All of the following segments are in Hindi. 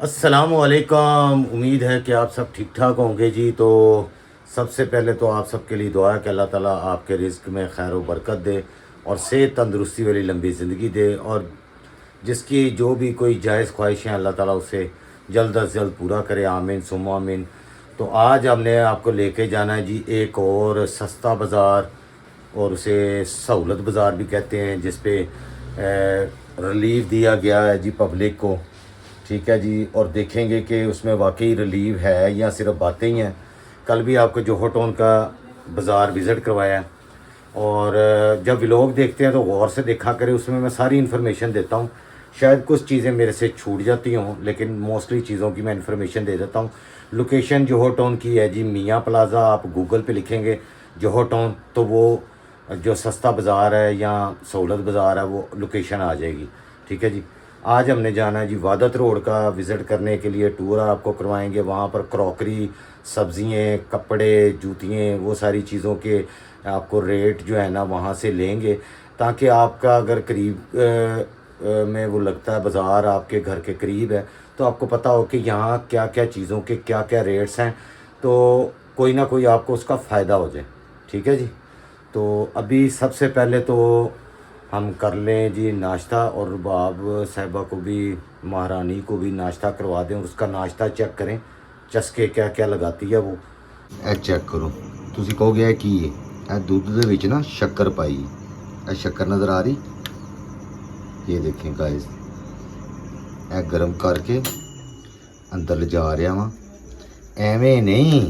अस्सलामुअलैकुम। उम्मीद है कि आप सब ठीक ठाक होंगे जी। तो सबसे पहले तो आप सबके लिए दुआ है कि अल्लाह ताला आपके रिज़्क़ में खैर व बरकत दे और सेहत तंदुरुस्ती वाली लंबी ज़िंदगी दे, और जिसकी जो भी कोई जायज़ ख्वाहिशें अल्लाह ताला उसे जल्द अज जल्द पूरा करे। आमीन सुम्मा आमीन। तो आज हमने आपको लेके जाना है जी एक और सस्ता बाज़ार, और उसे सहूलत बाज़ार भी कहते हैं, जिस पे रिलीफ दिया गया है जी पब्लिक को। ठीक है जी, और देखेंगे कि उसमें वाकई रिलीव है या सिर्फ बातें ही हैं। कल भी आपको जोहो टाउन का बाज़ार विज़िट करवाया है, और जब व्लॉग देखते हैं तो गौर से देखा करें, उसमें मैं सारी इन्फॉर्मेशन देता हूँ। शायद कुछ चीज़ें मेरे से छूट जाती हों, लेकिन मोस्टली चीज़ों की मैं इन्फॉर्मेशन दे देता हूँ। लोकेशन जोहो टाउन की है जी मियाँ प्लाज़ा। आप गूगल पे लिखेंगे जोहो टाउन तो वो जो सस्ता बाज़ार है या सहूलत बाज़ार है वो लोकेशन आ जाएगी। ठीक है जी। आज हमने जाना है जी वादत रोड का विज़िट करने के लिए। टूर आपको करवाएंगे वहाँ पर। क्रॉकरी, सब्ज़ियाँ, कपड़े, जूतियाँ, वो सारी चीज़ों के आपको रेट जो है ना वहाँ से लेंगे, ताकि आपका अगर करीब में वो लगता है बाज़ार आपके घर के करीब है, तो आपको पता हो कि यहाँ क्या क्या चीज़ों के क्या क्या रेट्स हैं, तो कोई ना कोई आपको उसका फ़ायदा हो जाए। ठीक है जी। तो अभी सबसे पहले तो हम कर लें जी नाश्ता, और रुबाब साहिबा को भी, महारानी को भी नाश्ता करवा दें, और उसका नाश्ता चेक करें चस्के क्या क्या लगाती है वो। ए चेक करो, तुसी कहोगे है कि ये दूध दे विच ना शक्कर पाई। ए शक्कर नज़र आ रही, ये देखें गाइस, ए गर्म करके अंदर ले जा रहा वहाँ। एवें नहीं,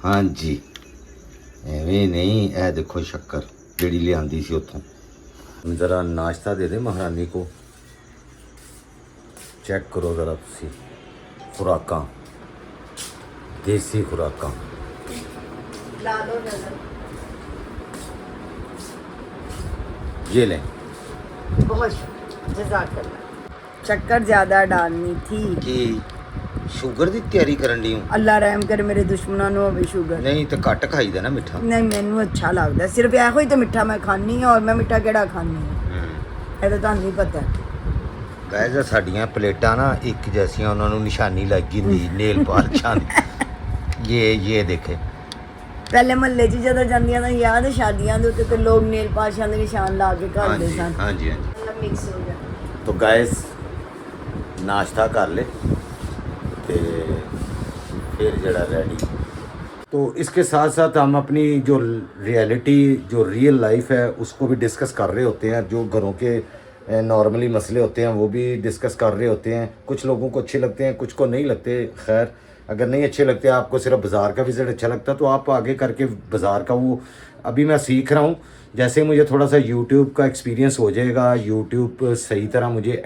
हाँ जी एवें नहीं। ए देखो शक्कर जिहड़ी लिआंदी सी उत्थों। ज़रा नाश्ता दे दे महारानी को। चेक करो ज़रा तुसी खुराकां, देसी खुराकां। ये लें। बहुत जज़ाकल्लाह। शक्कर ज़्यादा डालनी थी कि शुगर की तैयारी करन दी हूँ। अल्लाह रहम करे मेरे दुश्मनों को भी शुगर नहीं तो घट खाई दा ना मिठा। नहीं, मैनू अच्छा लगता। सिर्फ एहो ही तो मिठा मैं खानी है, और मैं मिठा केड़ा खानी है ये तो तुहानू नहीं पता। गाइस साड़ियाँ प्लेटां ना एक जैसियां, उन्होंने निशानी लगी हुई नेल पालिशां दी। ये देखे पहले महल्ले च जदों जांदियां तां याद है शादियां दे उत्ते ते लोग नेल पालिशां दे निशान ला के हाँ घालदे जी सन। हाँ जी हाँ जी। मिक्स हो गया। तो गाइस नाश्ता कर ले ते फिर जड़ा रेडी। तो इसके साथ साथ हम अपनी जो रियलिटी, जो रियल लाइफ है, उसको भी डिस्कस कर रहे होते हैं। जो घरों के नॉर्मली मसले होते हैं वो भी डिस्कस कर रहे होते हैं। कुछ लोगों को अच्छे लगते हैं, कुछ को नहीं लगते। खैर अगर नहीं अच्छे लगते, आपको सिर्फ बाज़ार का विज़िट अच्छा लगता है, तो आप आगे करके बाज़ार का वो, अभी मैं सीख रहा हूँ। जैसे मुझे थोड़ा सा यूट्यूब का एक्सपीरियंस हो जाएगा, यूट्यूब सही तरह मुझे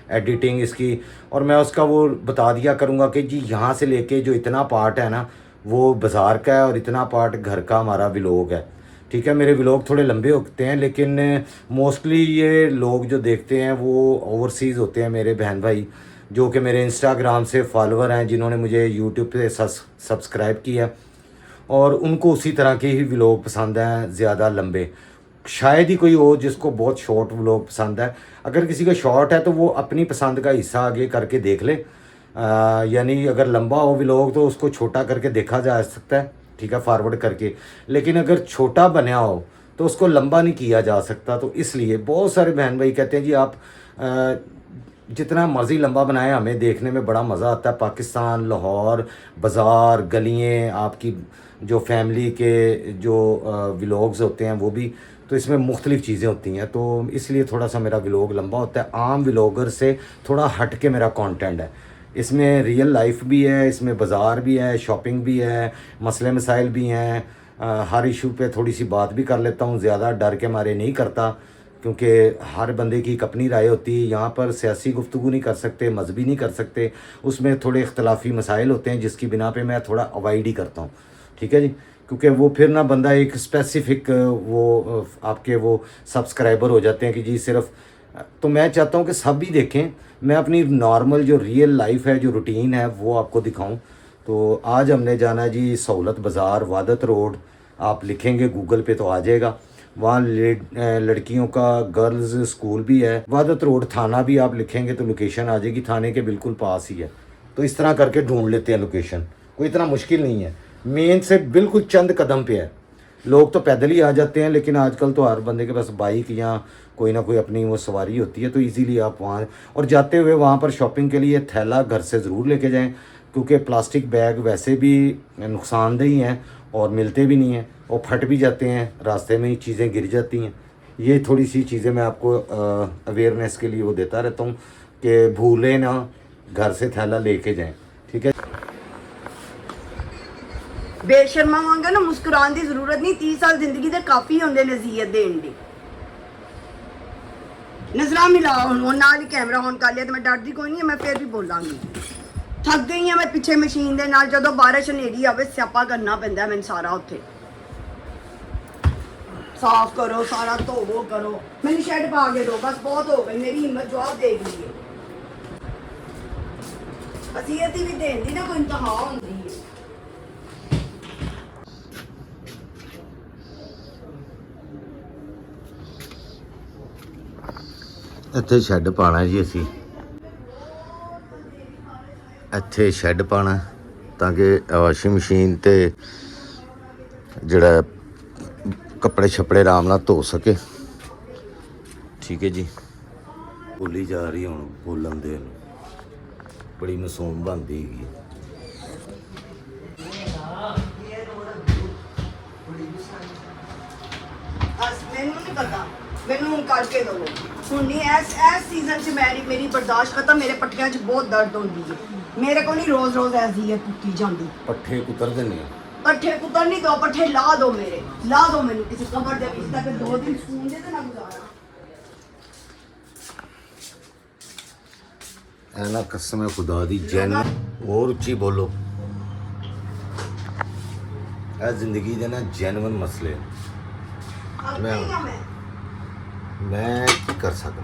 एडिटिंग इसकी, और मैं उसका वो बता दिया करूँगा कि जी यहाँ से लेके जो इतना पार्ट है ना वो बाज़ार का है, और इतना पार्ट घर का हमारा व्लॉग है। ठीक है। मेरे व्लॉग थोड़े लंबे होते हैं, लेकिन मोस्टली ये लोग जो देखते हैं वो ओवरसीज़ होते हैं, मेरे बहन भाई जो कि मेरे इंस्टाग्राम से फॉलोअर हैं, जिन्होंने मुझे यूट्यूब पे सब्सक्राइब किया, और उनको उसी तरह के ही व्लॉग पसंद हैं, ज़्यादा लंबे। शायद ही कोई हो जिसको बहुत शॉर्ट व्लॉग पसंद है। अगर किसी का शॉर्ट है तो वो अपनी पसंद का हिस्सा आगे करके देख ले। यानी अगर लंबा हो व्लॉग तो उसको छोटा करके देखा जा सकता है, ठीक है, फॉरवर्ड करके। लेकिन अगर छोटा बना हो तो उसको लंबा नहीं किया जा सकता। तो इसलिए बहुत सारे बहन भाई कहते हैं जी आप जितना मर्ज़ी लंबा बनाएं, हमें देखने में बड़ा मज़ा आता है। पाकिस्तान, लाहौर, बाज़ार, गलियाँ, आपकी जो फैमिली के जो व्लॉग्स होते हैं वो भी, तो इसमें मुख्तलिफ़ चीज़ें होती हैं। तो इसलिए थोड़ा सा मेरा व्लॉग लंबा होता है। आम व्लॉगर से थोड़ा हट के मेरा कंटेंट है। इसमें रियल लाइफ भी है, इसमें बाज़ार भी है, शॉपिंग भी है, मसले मसाइल भी हैं। हर इशू पे थोड़ी सी बात भी कर लेता हूँ, ज़्यादा डर के मारे नहीं करता, क्योंकि हर बंदे की एक अपनी राय होती है। यहाँ पर सियासी गुफ्तगू नहीं कर सकते, मजहबी नहीं कर सकते, उसमें थोड़े इख्तलाफी मसाइल होते हैं, जिसकी बिना पे मैं थोड़ा अवॉइड ही करता हूँ। ठीक है जी। क्योंकि वो फिर ना बंदा एक स्पेसिफिक वो आपके वो सब्सक्राइबर हो जाते हैं कि जी सिर्फ, तो मैं चाहता हूँ कि सब भी देखें। मैं अपनी नॉर्मल जो रियल लाइफ है, जो रूटीन है, वो आपको दिखाऊं। तो आज हमने जाना है जी सहूलत बाज़ार, वादत रोड। आप लिखेंगे गूगल पे तो आ जाएगा। वहाँ लड़कियों का गर्ल्स स्कूल भी है। वादत रोड थाना भी आप लिखेंगे तो लोकेशन आ जाएगी, थाने के बिल्कुल पास ही है। तो इस तरह करके ढूंढ लेते हैं लोकेशन, कोई इतना मुश्किल नहीं है। मेन से बिल्कुल चंद कदम पे है। लोग तो पैदल ही आ जाते हैं, लेकिन आजकल तो हर बंदे के पास बाइक या कोई ना कोई अपनी वो सवारी होती है, तो इजीली आप वहाँ, और जाते हुए वहाँ पर शॉपिंग के लिए थैला घर से ज़रूर लेके जाएं, क्योंकि प्लास्टिक बैग वैसे भी नुकसानदेही हैं और मिलते भी नहीं हैं और फट भी जाते हैं, रास्ते में ही चीज़ें गिर जाती हैं। ये थोड़ी सी चीज़ें मैं आपको अवेयरनेस के लिए वो देता रहता हूँ कि भूलें ना, घर से थैला लेके जाएं, ठीक है। बेशर्मा वांगा ना मुस्कुराने की जरूरत नहीं, 30 साल जिंदगी दे काफी होंगे नसीहत देने दी। नजरा मिलाओ हुन नाल ही कैमरा ऑन कर लिया तो मैं डरदी कोई नहीं, मैं फिर भी बोलांगी। थक गई हां मैं पिछे मशीन दे नाल, जदों बारिश हनेरी आवे स्यापा करना पैंदा मैनूं सारा, उत्थे साफ करो, सारा धोवो करो, मैंने शेड पा के दो बस, बहुत हो गई मेरी हिम्मत, जवाब दे गई है। नसीहत भी देने दी ना कोई इंतहा होंदी है। ਇੱਥੇ ਸ਼ੈੱਡ ਪਾਣਾ ਜੀ, ਅਸੀਂ ਇੱਥੇ ਸ਼ੈੱਡ ਪਾਣਾ ਤਾਂ ਕਿ ਵਾਸ਼ਿੰਗ ਮਸ਼ੀਨ ਤੇ ਜਿਹੜਾ ਕੱਪੜੇ ਛੱਪੜੇ ਆਰਾਮ ਨਾਲ ਧੋ ਸਕੇ, ਠੀਕ ਹੈ ਜੀ। ਭੁੱਲੀ ਜਾ ਰਹੀ ਹੁਣ, ਬੋਲਣ ਦੇ ਬੜੀ ਮਾਸੂਮ ਬਣਦੀ ਹੈਗੀ। ਮੈਨੂੰ ਨਹੀਂ ਪਤਾ, ਮੈਨੂੰ ਹੁਣ ਕਰਕੇ ਦੋ ਹੁਣ ਨਹੀਂ, ਐਸ ਸੀਜ਼ਨ 'ਚ ਮੇਰੀ ਬਰਦਾਸ਼ਤ ਖਤਮ, ਮੇਰੇ ਪੱਟਿਆਂ 'ਚ ਬਹੁਤ ਦਰਦ ਹੁੰਦੀ ਹੈ, ਮੇਰੇ ਕੋਲ ਨਹੀਂ ਰੋਜ਼ ਐਸੀ ਹੈ ਕੁੱਤੀ ਜਾਂਦੀ। ਪੱਠੇ ਕੁਤਰ ਦਿੰਦੇ ਆ, ਪੱਠੇ ਕੁਤਰ ਨਹੀਂ ਦੋ, ਪੱਠੇ ਲਾ ਦੋ ਮੇਰੇ, ਲਾ ਦੋ ਮੈਨੂੰ ਕਿਸੇ ਕਬਰ ਦੇ ਵਿੱਚ, ਤਾਂ ਕਿ 2 ਦਿਨ ਸਕੂਨ ਦੇ ਤੇ ਨਾ ਗੁਜ਼ਾਰਾ। ਐ ਨਾ ਕਸਮ ਹੈ ਖੁਦਾ ਦੀ, ਜੈਨ ਹੋਰ ਉੱਚੀ ਬੋਲੋ। ਇਹ ਜ਼ਿੰਦਗੀ ਦੇ ਨਾ ਜੈਨੂਇਨ ਮਸਲੇ ਮੈਂ ਕੀ ਕਰ ਸਕਦਾ।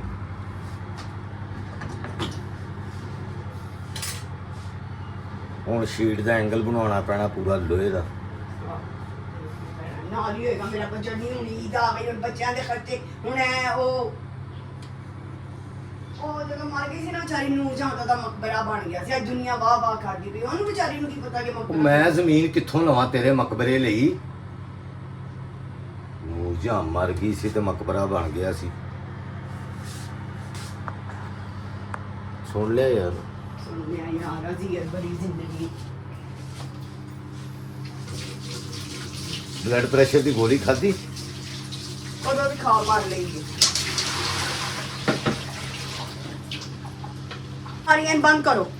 ਹੁਣ ਸ਼ੀਟ ਦਾ ਐਂਗਲ ਬਣਾਉਣਾ ਪੈਣਾ ਪੂਰਾ ਲੋਹੇ ਦਾ, ਨਾਲ ਹੀ ਹੋਏਗਾ ਮੇਰਾ ਬੱਚਾ ਨਹੀਂ ਹੁਣ ਈਦ ਆ ਗਈ, ਹੁਣ ਬੱਚਿਆਂ ਦੇ ਖਰਚੇ, ਹੁਣ ਐ ਉਹ ਜਦੋਂ ਮਰ ਗਈ ਸੀ ਨਾ ਵਿਚਾਰੀ ਨੂੰ, ਜਾਂਦਾ ਦਾ ਮਕਬਰਾ ਬਣ ਗਿਆ ਸੀ, ਅੱਜ ਦੁਨੀਆ ਵਾਹ ਵਾਹ ਕਰਦੀ ਪਈ, ਉਹਨੂੰ ਵਿਚਾਰੀ ਨੂੰ ਕੀ ਪਤਾ ਕਿ ਮਕਬਰਾ। ਮੈਂ ਜ਼ਮੀਨ ਕਿੱਥੋਂ ਲਵਾਂ ਤੇਰੇ ਮਕਬਰੇ ਲਈ? ਨੂੰ ਜਾਂ ਮਰ ਗਈ ਸੀ ਤੇ ਮਕਬਰਾ ਬਣ ਗਿਆ ਸੀ। ਸੁਣ ਲਿਆ ਯਾਰ, ਸੁਣ ਲਿਆ ਯਾਰ, ਅਜ਼ੀਅਤ ਬੜੀ ਜ਼ਿੰਦਗੀ। ਬਲੱਡ ਪ੍ਰੈਸ਼ਰ ਦੀ ਗੋਲੀ ਖਾਧੀ? ਉਦੋਂ ਵੀ ਖਾ ਮਾਰ ਲਈ। ਆਰੀਅਨ ਬੰਦ ਕਰੋ।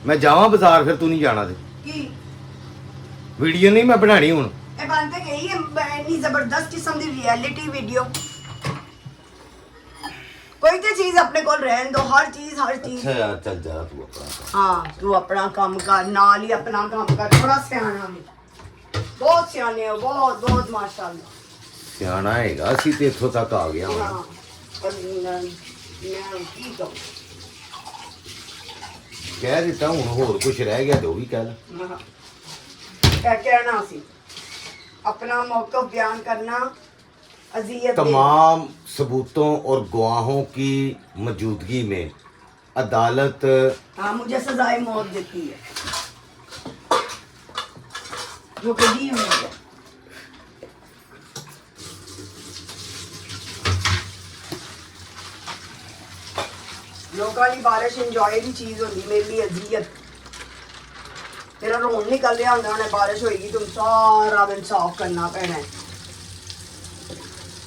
ਮੈਂ ਜਾਵਾਂ ਬਾਜ਼ਾਰ, ਫਿਰ ਤੂੰ ਨਹੀਂ ਜਾਣਾ ਤੇ ਕੀ ਵੀਡੀਓ ਨਹੀਂ ਮੈਂ ਬਣਾਣੀ ਹੁਣ। ਇਹ ਬੰਦ ਤੇ ਗਈ ਹੈ, ਇੰਨੀ ਜ਼ਬਰਦਸਤ ਕਿਸਮ ਦੀ ਰਿਐਲਿਟੀ ਵੀਡੀਓ। ਕੋਈ ਤੇ ਚੀਜ਼ ਆਪਣੇ ਕੋਲ ਰਹਿਣ ਦੋ, ਹਰ ਚੀਜ਼ ਅੱਛਾ ਯਾਰ, ਚੱਲ ਜਾ ਤੂੰ ਆਪਣਾ ਕੰਮ। ਹਾਂ ਤੂੰ ਆਪਣਾ ਕੰਮ ਕਰ, ਨਾਲ ਹੀ ਆਪਣਾ ਕੰਮ ਕਰ, ਥੋੜਾ ਸਿਆਣਾ ਵੀ, ਬਹੁਤ ਸਿਆਣੇ ਹੋ, ਬਹੁਤ ਬਹੁਤ ਮਾਸ਼ਾਅੱਲਾ। ਸਿਆਣਾ ਹੈਗਾ ਸੀ ਤੇ ਇੱਥੋਂ ਤੱਕ ਆ ਗਿਆ ਹੁਣ। ਹਾਂ ਪਰ ਮੈਂ ਕੀ ਕਹਾਂ, ਕਹਿ ਦਿੱਤਾ, ਹੁਣ ਹੋਰ ਕੁਝ ਰਹਿ ਗਿਆ ਤੇ ਉਹ ਵੀ ਕਹਿ ਲੈ। क्या कहना सी, अपना मौक़िफ़ बयान करना, अज़ियत तमाम सबूतों और गवाहों की मौजूदगी में अदालत हाँ मुझे सजाए मौत देती है, जो कि दी हुई है। लोगों की बारिश इंजॉय की चीज़ होती, मेरे लिए अज़ियत। तेरा रोन निकल रहा होंगे, उन्हें बारिश होएगी, तुम सारा दिन साफ करना पैना है।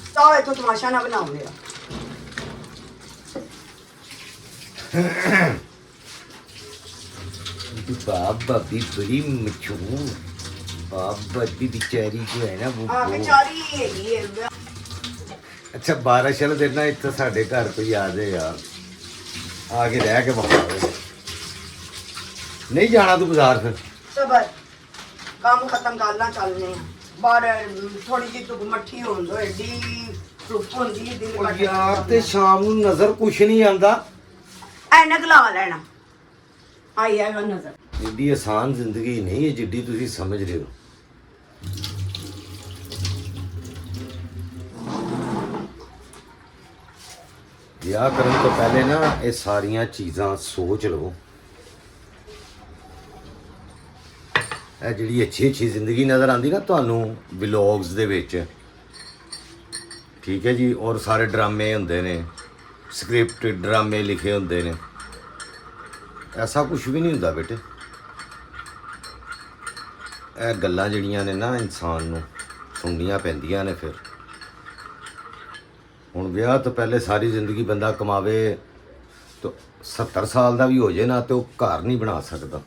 सारे तो तमाशा ना बनाओ मेरा। बाप भाभी बड़ी मशहूर, बाप भाभी बेचारी जो है ना वो हाँ बेचारी ही है। अच्छा बारिश वाले दिन ना इतना साढ़े घर कोई आ जाए यार, आके रह के बता नहीं जाना तू बाजार, फिर सबर काम खत्म करना चलने बाहर थोड़ी जी धुप मट्ठी हो एडी धुप होंदी दिल और यार ते शाम ਨੂੰ ਨਜ਼ਰ ਕੁਛ ਨਹੀਂ ਆਂਦਾ, ਐਨਕ ਲਾ ਲੈਣਾ ਆਈ ਹੈਗਾ ਨਜ਼ਰ। ਏਡੀ ਆਸਾਨ ਜ਼ਿੰਦਗੀ ਨਹੀਂ ਹੈ ਜਿੱਡੀ ਤੁਸੀਂ ਸਮਝ ਰਹੇ ਹੋ। ਵਿਆਹ ਕਰਨ ਤੋਂ ਪਹਿਲੇ ਨਾ ਇਹ ਸਾਰੀਆਂ ਚੀਜ਼ਾਂ ਸੋਚ ਲਵੋ ਇਹ ਜਿਹੜੀ ਅੱਛੀ ਜ਼ਿੰਦਗੀ ਨਜ਼ਰ ਆਉਂਦੀ ਨਾ ਤੁਹਾਨੂੰ ਵਲੌਗਸ ਦੇ ਵਿੱਚ, ਠੀਕ ਹੈ ਜੀ। ਔਰ ਸਾਰੇ ਡਰਾਮੇ ਹੁੰਦੇ ਨੇ, ਸਕ੍ਰਿਪਟ ਡਰਾਮੇ ਲਿਖੇ ਹੁੰਦੇ ਨੇ, ਐਸਾ ਕੁਝ ਵੀ ਨਹੀਂ ਹੁੰਦਾ ਬੇਟੇ। ਇਹ ਗੱਲਾਂ ਜਿਹੜੀਆਂ ਨੇ ਨਾ ਇਨਸਾਨ ਨੂੰ ਸੁਣਨੀਆਂ ਪੈਂਦੀਆਂ ਨੇ। ਫਿਰ ਹੁਣ ਵਿਆਹ ਤੋਂ ਪਹਿਲੇ ਸਾਰੀ ਜ਼ਿੰਦਗੀ ਬੰਦਾ ਕਮਾਵੇ ਤਾਂ 70 ਸਾਲ ਦਾ ਵੀ ਹੋ ਜੇ ਨਾ ਤੇ ਉਹ ਘਰ ਨਹੀਂ ਬਣਾ ਸਕਦਾ,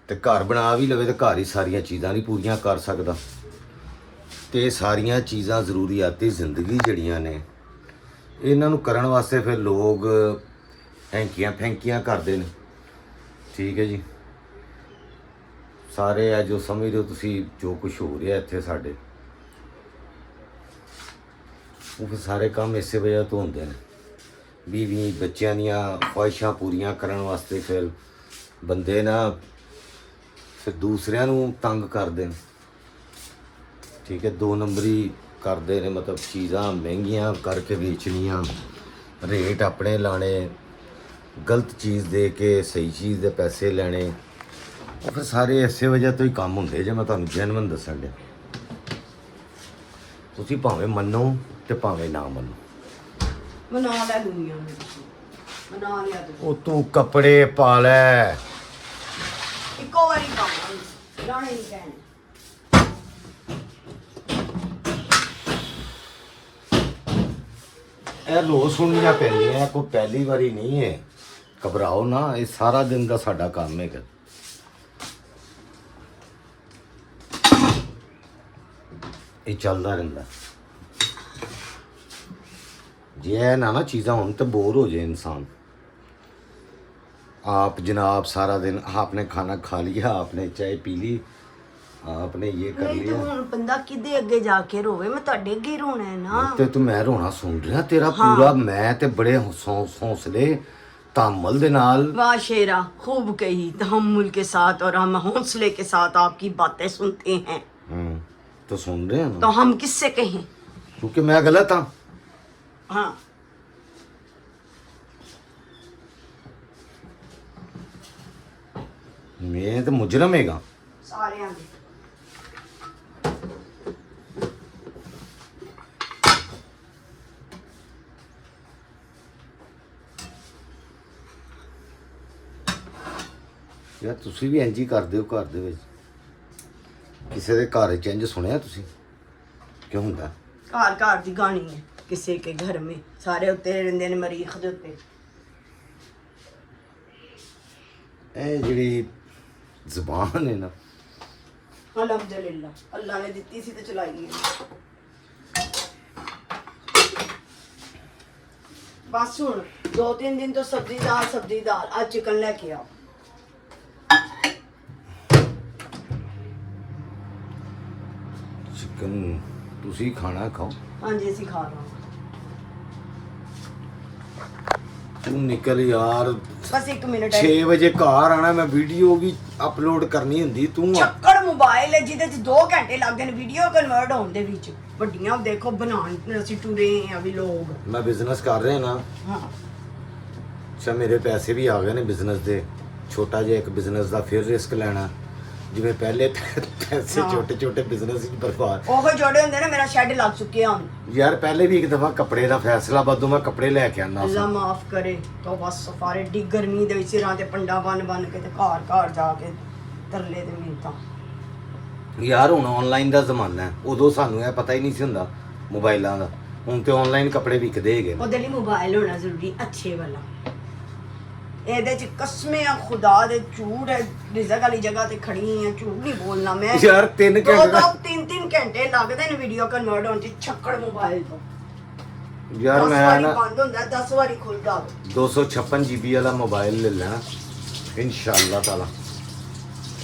ਤੇ ਘਰ ਬਣਾ ਵੀ ਲਵੇ ਤੇ ਘਰ ਹੀ ਸਾਰੀਆਂ ਚੀਜ਼ਾਂ ਨਹੀਂ ਪੂਰੀਆਂ ਕਰ ਸਕਦਾ। ਤੇ ਸਾਰੀਆਂ ਚੀਜ਼ਾਂ ਜ਼ਰੂਰੀਆਤੀ ਜ਼ਿੰਦਗੀ ਜਿਹੜੀਆਂ ਨੇ ਇਹਨਾਂ ਨੂੰ ਕਰਨ ਵਾਸਤੇ ਫਿਰ ਲੋਕ ਹੈਂਕੀਆਂ ਫੈਂਕੀਆਂ ਕਰਦੇ ਨੇ, ਠੀਕ ਹੈ ਜੀ। ਸਾਰੇ ਆ ਜੋ ਸਮਝ ਰਹੇ ਹੋ ਤੁਸੀਂ ਜੋ ਕੁਝ ਹੋ ਰਿਹਾ ਇੱਥੇ ਸਾਡੇ, ਉਹ ਫਿਰ ਸਾਰੇ ਕੰਮ ਇਸੇ ਵਜ੍ਹਾ ਤੋਂ ਹੁੰਦੇ ਨੇ। ਬੀਵੀ ਬੱਚਿਆਂ ਦੀਆਂ ਖੁਆਇਸ਼ਾਂ ਪੂਰੀਆਂ ਕਰਨ ਵਾਸਤੇ ਫਿਰ ਬੰਦੇ ਨਾ ਫਿਰ ਦੂਸਰਿਆਂ ਨੂੰ ਤੰਗ ਕਰਦੇ ਨੇ, ਠੀਕ ਹੈ। 2 ਨੰਬਰੀ ਕਰਦੇ ਨੇ, ਮਤਲਬ ਚੀਜ਼ਾਂ ਮਹਿੰਗੀਆਂ ਕਰਕੇ ਵੇਚਣੀਆਂ, ਰੇਟ ਆਪਣੇ ਲਾਣੇ, ਗਲਤ ਚੀਜ਼ ਦੇ ਕੇ ਸਹੀ ਚੀਜ਼ ਦੇ ਪੈਸੇ ਲੈਣੇ। ਉਹ ਫਿਰ ਸਾਰੇ ਇਸੇ ਵਜ੍ਹਾ ਤੋਂ ਹੀ ਕੰਮ ਹੁੰਦੇ ਜੇ ਮੈਂ ਤੁਹਾਨੂੰ ਜੈਨੂਇਨ ਦੱਸਣ ਡਿਆ। ਤੁਸੀਂ ਭਾਵੇਂ ਮੰਨੋ ਤੇ ਭਾਵੇਂ ਨਾ ਮੰਨੋ। ਮਨਾ ਲੈ ਦੁਨੀਆ ਨੂੰ, ਮਨਾ ਲਿਆ ਤੂੰ। ਉਹ ਤੂੰ ਕੱਪੜੇ ਪਾ ਲੈ, ਇੱਕੋ ਵਾਰੀ ਪਾਵਾਂਗੇ, ਲਾਣੇ ਨਹੀਂ ਕਹਿਣੇ। ਇਹ ਰੋਜ਼ ਸੁਣਨੀਆਂ ਪੈਂਦੀਆਂ, ਕੋਈ ਪਹਿਲੀ ਵਾਰੀ ਨਹੀਂ ਹੈ। ਘਬਰਾਓ ਨਾ, ਇਹ ਸਾਰਾ ਦਿਨ ਦਾ ਸਾਡਾ ਕੰਮ ਹੈ। ਇਹ ਚੱਲਦਾ ਰਹਿੰਦਾ। ਜੇ ਇਹ ਨਾ ਚੀਜ਼ਾਂ ਹੁਣ ਤੇ बोर हो जाए इंसान। आप जनाब सारा दिन आपने खाना खा लिया, आपने चाय पी ली, आपने ये कर ਨਹੀਂ लिया, ਤੂੰ ਹੁਣ ਬੰਦਾ ਕਿਦੇ ਅੱਗੇ ਜਾ ਕੇ ਰੋਵੇ? ਮੈਂ ਤੁਹਾਡੇ ਅੱਗੇ ਹੀ ਰੋਣਾ ਹੈ ਨਾ। ਤੇ ਤੂੰ ਮੈਂ ਰੋਣਾ ਸੁਣ ਰਿਹਾ ਤੇਰਾ ਪੂਰਾ। ਮੈਂ ਤੇ ਬੜੇ ਹੌਸਲੇ तामुल दे नाल। वाह शेरा, खूब कही। तहम्मुल के साथ और हम हौसले के साथ आपकी बातें सुनते हैं। तो सुन रहे हैं तो हम किससे कहें? क्योंकि मैं गलत हाँ। हाँ, मैं तो मुजरम हैगा सारे आगे। ਯਾਰ ਤੁਸੀਂ ਵੀ ਇੰਜ ਹੀ ਕਰਦੇ ਹੋ ਘਰ ਦੇ ਵਿੱਚ। ਕਿਸੇ ਦੇ ਘਰ ਚ ਇੰਜ ਸੁਣਿਆ ਤੁਸੀਂ? ਕਿਉਂ ਹੁੰਦਾ? घर घर की गानी है किसी के घर में, सारे उत्ते रहंदे ने मरीख दे उत्ते। ਇਹ ਜਿਹੜੀ ਜ਼ੁਬਾਨ ਹੈ ਨਾ, अल्हम्दुलिल्लाह अल्लाह ने दिती सी ते चलाई है। बस हुण 2-3 दिन तो सब्जी दाल आज चिकन लेके आओ। चिकन ਤੁਸੀਂ ਖਾਣਾ ਖਾਓ। हाँ जी असीं खा रहे ਤੂੰ ਨਿਕਲ ਯਾਰ, बस 1 मिनट है। 6 ਵਜੇ ਘਰ ਆਣਾ, ਮੈਂ ਵੀਡੀਓ ਵੀ ਅਪਲੋਡ ਕਰਨੀ ਹੁੰਦੀ। ਤੂੰ ਚੱਕੜ ਮੋਬਾਈਲ ਹੈ ਜਿਹਦੇ ਚ 2 ਘੰਟੇ ਲੱਗਦੇ ਨੇ ਵੀਡੀਓ ਕਨਵਰਟ ਹੋਣ ਦੇ ਵਿੱਚ। ਵੱਡੀਆਂ ਦੇਖੋ ਬਣਾਉਣ ਅਸੀਂ ਟੁਰੇ ਆ ਵੀ ਲੋਕ। ਮੈਂ ਬਿਜ਼ਨਸ ਕਰ ਰਿਹਾ ਨਾ। ਹਾਂ, ਅੱਛਾ ਮੇਰੇ ਪੈਸੇ ਵੀ ਆ ਗਏ ਨੇ ਬਿਜ਼ਨਸ ਦੇ। ਛੋਟਾ ਜਿਹਾ ਇੱਕ ਬਿਜ਼ਨਸ ਦਾ ਫਿਰ ਰਿਸਕ ਲੈਣਾ, ਜਿਵੇਂ ਪਹਿਲੇ ਪੈਸੇ ਹਾਂ। ਛੋਟੇ ਛੋਟੇ ਬਿਜ਼ਨਸ ਵਿੱਚ ਬਰਬਾਦ। ਉਹ ਜੋੜੇ ਹੁੰਦੇ ਨੇ। ਮੇਰਾ ਸ਼ੈੱਡ ਲੱਗ ਚੁੱਕਿਆ ਹੁਣ। ਯਾਰ ਪਹਿਲੇ ਵੀ ਇੱਕ ਦਫਾ ਕੱਪੜੇ ਦਾ ਫੈਸਲਾ ਬਦੋ, ਮੈਂ ਕੱਪੜੇ ਲੈ ਕੇ ਆਂਦਾ ਅੱਲਾ ਮਾਫ ਕਰੇ। ਤਾਂ ਬਸ ਸਫਾਰੇ ਡੀ ਗਰਮੀ ਦੇ ਵਿੱਚ ਸਿਰਾਂ ਤੇ ਪੰਡਾ ਬਨ ਕੇ ਤੇ ਘਰ ਘਰ ਜਾ ਕੇ ਤਰਲੇ ਦੇ ਮਿੰਤਾਂ। ਯਾਰ ਹੁਣ ਆਨਲਾਈਨ ਦਾ ਜ਼ਮਾਨਾ ਹੈ, ਉਦੋਂ ਸਾਨੂੰ ਇਹ ਪਤਾ ਹੀ ਨਹੀਂ ਸੀ ਹੁੰਦਾ ਮੋਬਾਈਲਾਂ ਦਾ। ਹੁਣ ਤੇ ਆਨਲਾਈਨ ਕੱਪੜੇ ਵਿਕਦੇ ਹੈਗੇ ਨੇ। ਉਹਦੇ ਲਈ ਮੋਬਾਈਲ ਹੋਣਾ ਜ਼ਰੂਰੀ, ਅੱਛੇ ਵਾਲਾ। ਇਹਦੇ ਚ ਕਸਮੇ ਆ ਖੁਦਾ ਦੇ, ਝੂਠ ਹੈ। ਰਿਜ਼ਕ ਵਾਲੀ ਜਗ੍ਹਾ ਤੇ ਖੜੀ ਆ, ਝੂਠ ਨਹੀਂ ਬੋਲਣਾ ਮੈਂ। ਯਾਰ 3 ਘੰਟੇ 3 ਘੰਟੇ ਲੱਗਦੇ ਨੇ ਵੀਡੀਓ ਕਨਵਰਟ ਹੋਣ ਚ ਛੱਕੜ ਮੋਬਾਈਲ ਤੋਂ। ਯਾਰ 10 ਮੈਂ ਵਾਰੀ ਨਾ ਬੰਦ ਹੁੰਦਾ, 10 ਵਾਰੀ ਖੁੱਲਦਾ। 256 GB ਵਾਲਾ ਮੋਬਾਈਲ ਲੈ ਲੈਣਾ ਇਨਸ਼ਾਅੱਲਾ ਤਾਲਾ।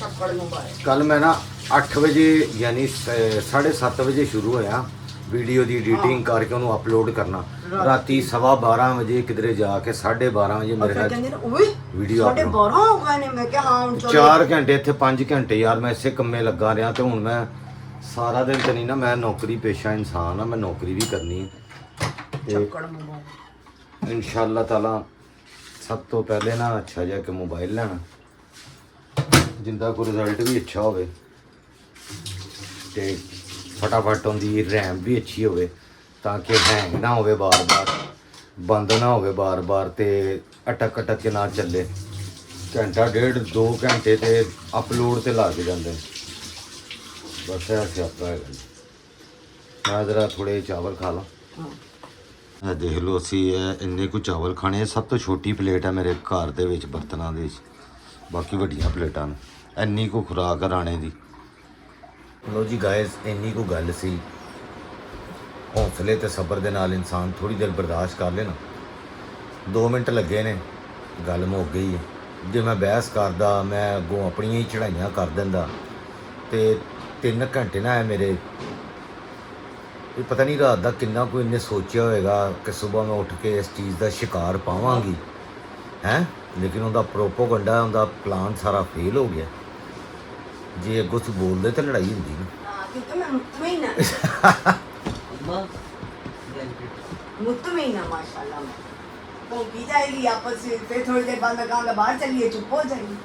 ਛੱਕੜ ਮੋਬਾਈਲ। ਕੱਲ ਮੈਂ ਨਾ 8 ਵਜੇ ਯਾਨੀ 7:30 ਵਜੇ ਸ਼ੁਰੂ ਹੋਇਆ ਵੀਡੀਓ ਦੀ ਐਡੀਟਿੰਗ ਕਰਕੇ ਉਹਨੂੰ ਅਪਲੋਡ ਕਰਨਾ। ਰਾਤੀ 12:15 ਵਜੇ ਕਿਧਰੇ ਜਾ ਕੇ 12:30 ਵਜੇ ਮੇਰੇ ਨਾਲ ਕਹਿੰਦੇ ਨੇ ਓਏ ਵੀਡੀਓ 12:30 ਹੋ ਗਏ ਨੇ। ਮੈਂ ਕਿਹਾ ਹਾਂ ਹੁਣ ਚਲੋ। 4 ਘੰਟੇ ਇੱਥੇ 5 ਘੰਟੇ ਯਾਰ ਮੈਂ ਇਸੇ ਕੰਮੇ ਲੱਗਾ ਰਿਹਾ। ਤੇ ਹੁਣ ਮੈਂ ਸਾਰਾ ਦਿਨ ਤੇ ਨਹੀਂ ਨਾ, ਮੈਂ ਨੌਕਰੀ ਪੇਸ਼ਾ ਇਨਸਾਨ ਆ, ਮੈਂ ਨੌਕਰੀ ਵੀ ਕਰਨੀ ਹੈ। ਛੱਕੜ ਮੋਬਾਈਲ ਇਨਸ਼ਾਅੱਲਾ ਤਾਲਾ ਸਭ ਤੋਂ ਪਹਿਲੇ ਨਾ ਅੱਛਾ ਜਿਹਾ ਕਿ ਮੋਬਾਈਲ ਲੈਣਾ, ਜਿੰਦਾ ਕੋਈ ਰਿਜ਼ਲਟ ਵੀ ਅੱਛਾ ਹੋਵੇ ਤੇ ਫਟਾਫਟ ਉਹਦੀ ਰੈਮ ਵੀ ਅੱਛੀ ਹੋਵੇ ਤਾਂ ਕਿ ਹੈਂਗ ਨਾ ਹੋਵੇ ਬਾਰ-ਬਾਰ, ਬੰਦ ਨਾ ਹੋਵੇ ਬਾਰ-ਬਾਰ ਤੇ ਅਟਕ ਕੇ ਨਾ ਚੱਲੇ। ਘੰਟਾ ਡੇਢ 2 ਘੰਟੇ ਤੇ ਅਪਲੋਡ ਤੇ ਲੱਗ ਜਾਂਦੇ ਨੇ। ਬਸ ਇਹ ਸਿਆਪਾ ਹੈਗਾ ਜੀ। ਮੈਂ ਜ਼ਰਾ ਥੋੜੇ ਚਾਵਲ ਖਾ ਲਾਂ। ਇਹ ਦੇਖ ਲਓ ਅਸੀਂ ਇੰਨੇ ਕੁ ਚਾਵਲ ਖਾਣੇ ਆ। ਸਭ ਤੋਂ ਛੋਟੀ ਪਲੇਟ ਹੈ ਮੇਰੇ ਘਰ ਦੇ ਵਿੱਚ ਬਰਤਨਾਂ ਦੇ ਵਿੱਚ, ਬਾਕੀ ਵੱਡੀਆਂ ਪਲੇਟਾਂ ਨੇ। ਇੰਨੀ ਕੁ ਖੁਰਾਕ ਆ ਰਾਣੇ ਦੀ। ਲੋ ਜੀ ਗਾਇਸ, ਇੰਨੀ ਕੁ ਗੱਲ ਸੀ। ਹੌਸਲੇ ਤੇ ਸਬਰ ਦੇ ਨਾਲ ਇਨਸਾਨ ਥੋੜੀ ਦੇਰ ਬਰਦਾਸ਼ਤ ਕਰ ਲੇ ਨਾ। 2 ਮਿੰਟ ਲੱਗੇ ਨੇ, ਗੱਲ ਮੁੱਕ ਗਈ ਹੈ। ਜੇ ਮੈਂ ਬਹਿਸ ਕਰਦਾ, ਮੈਂ ਅੱਗੋਂ ਆਪਣੀਆਂ ਹੀ ਚੜਾਈਆਂ ਕਰ ਦਿੰਦਾ ਤੇ 3 ਘੰਟੇ ਨਾ ਹੈ ਮੇਰੇ। ਇਹ ਪਤਾ ਨਹੀਂ ਰਾਤ ਦਾ ਕਿੰਨਾ ਕੋਈ ਇਹਨੇ ਸੋਚਿਆ ਹੋਏਗਾ ਕਿ ਸਵੇਰ ਮੈਂ ਉੱਠ ਕੇ ਇਸ ਚੀਜ਼ ਦਾ ਸ਼ਿਕਾਰ ਪਾਵਾਂਗੀ ਹੈ, ਲੇਕਿਨ ਉਹਦਾ ਪ੍ਰੋਪੋਗੰਡਾ, ਉਹਦਾ ਪਲਾਨ ਸਾਰਾ ਫੇਲ ਹੋ ਗਿਆ। ਜੇ ਅੱਗੋਂ ਤੁਸੀਂ ਬੋਲਦੇ ਤਾਂ ਲੜਾਈ ਹੁੰਦੀ ਨਾ। क्योंकि मैं मुतमईन मुतमईन माशाल्लाह। मैं वो की जाएगी आपस में, फिर थोड़ी देर बाद मैं कहूँगा बाहर चलिए, चुप हो जाएगी।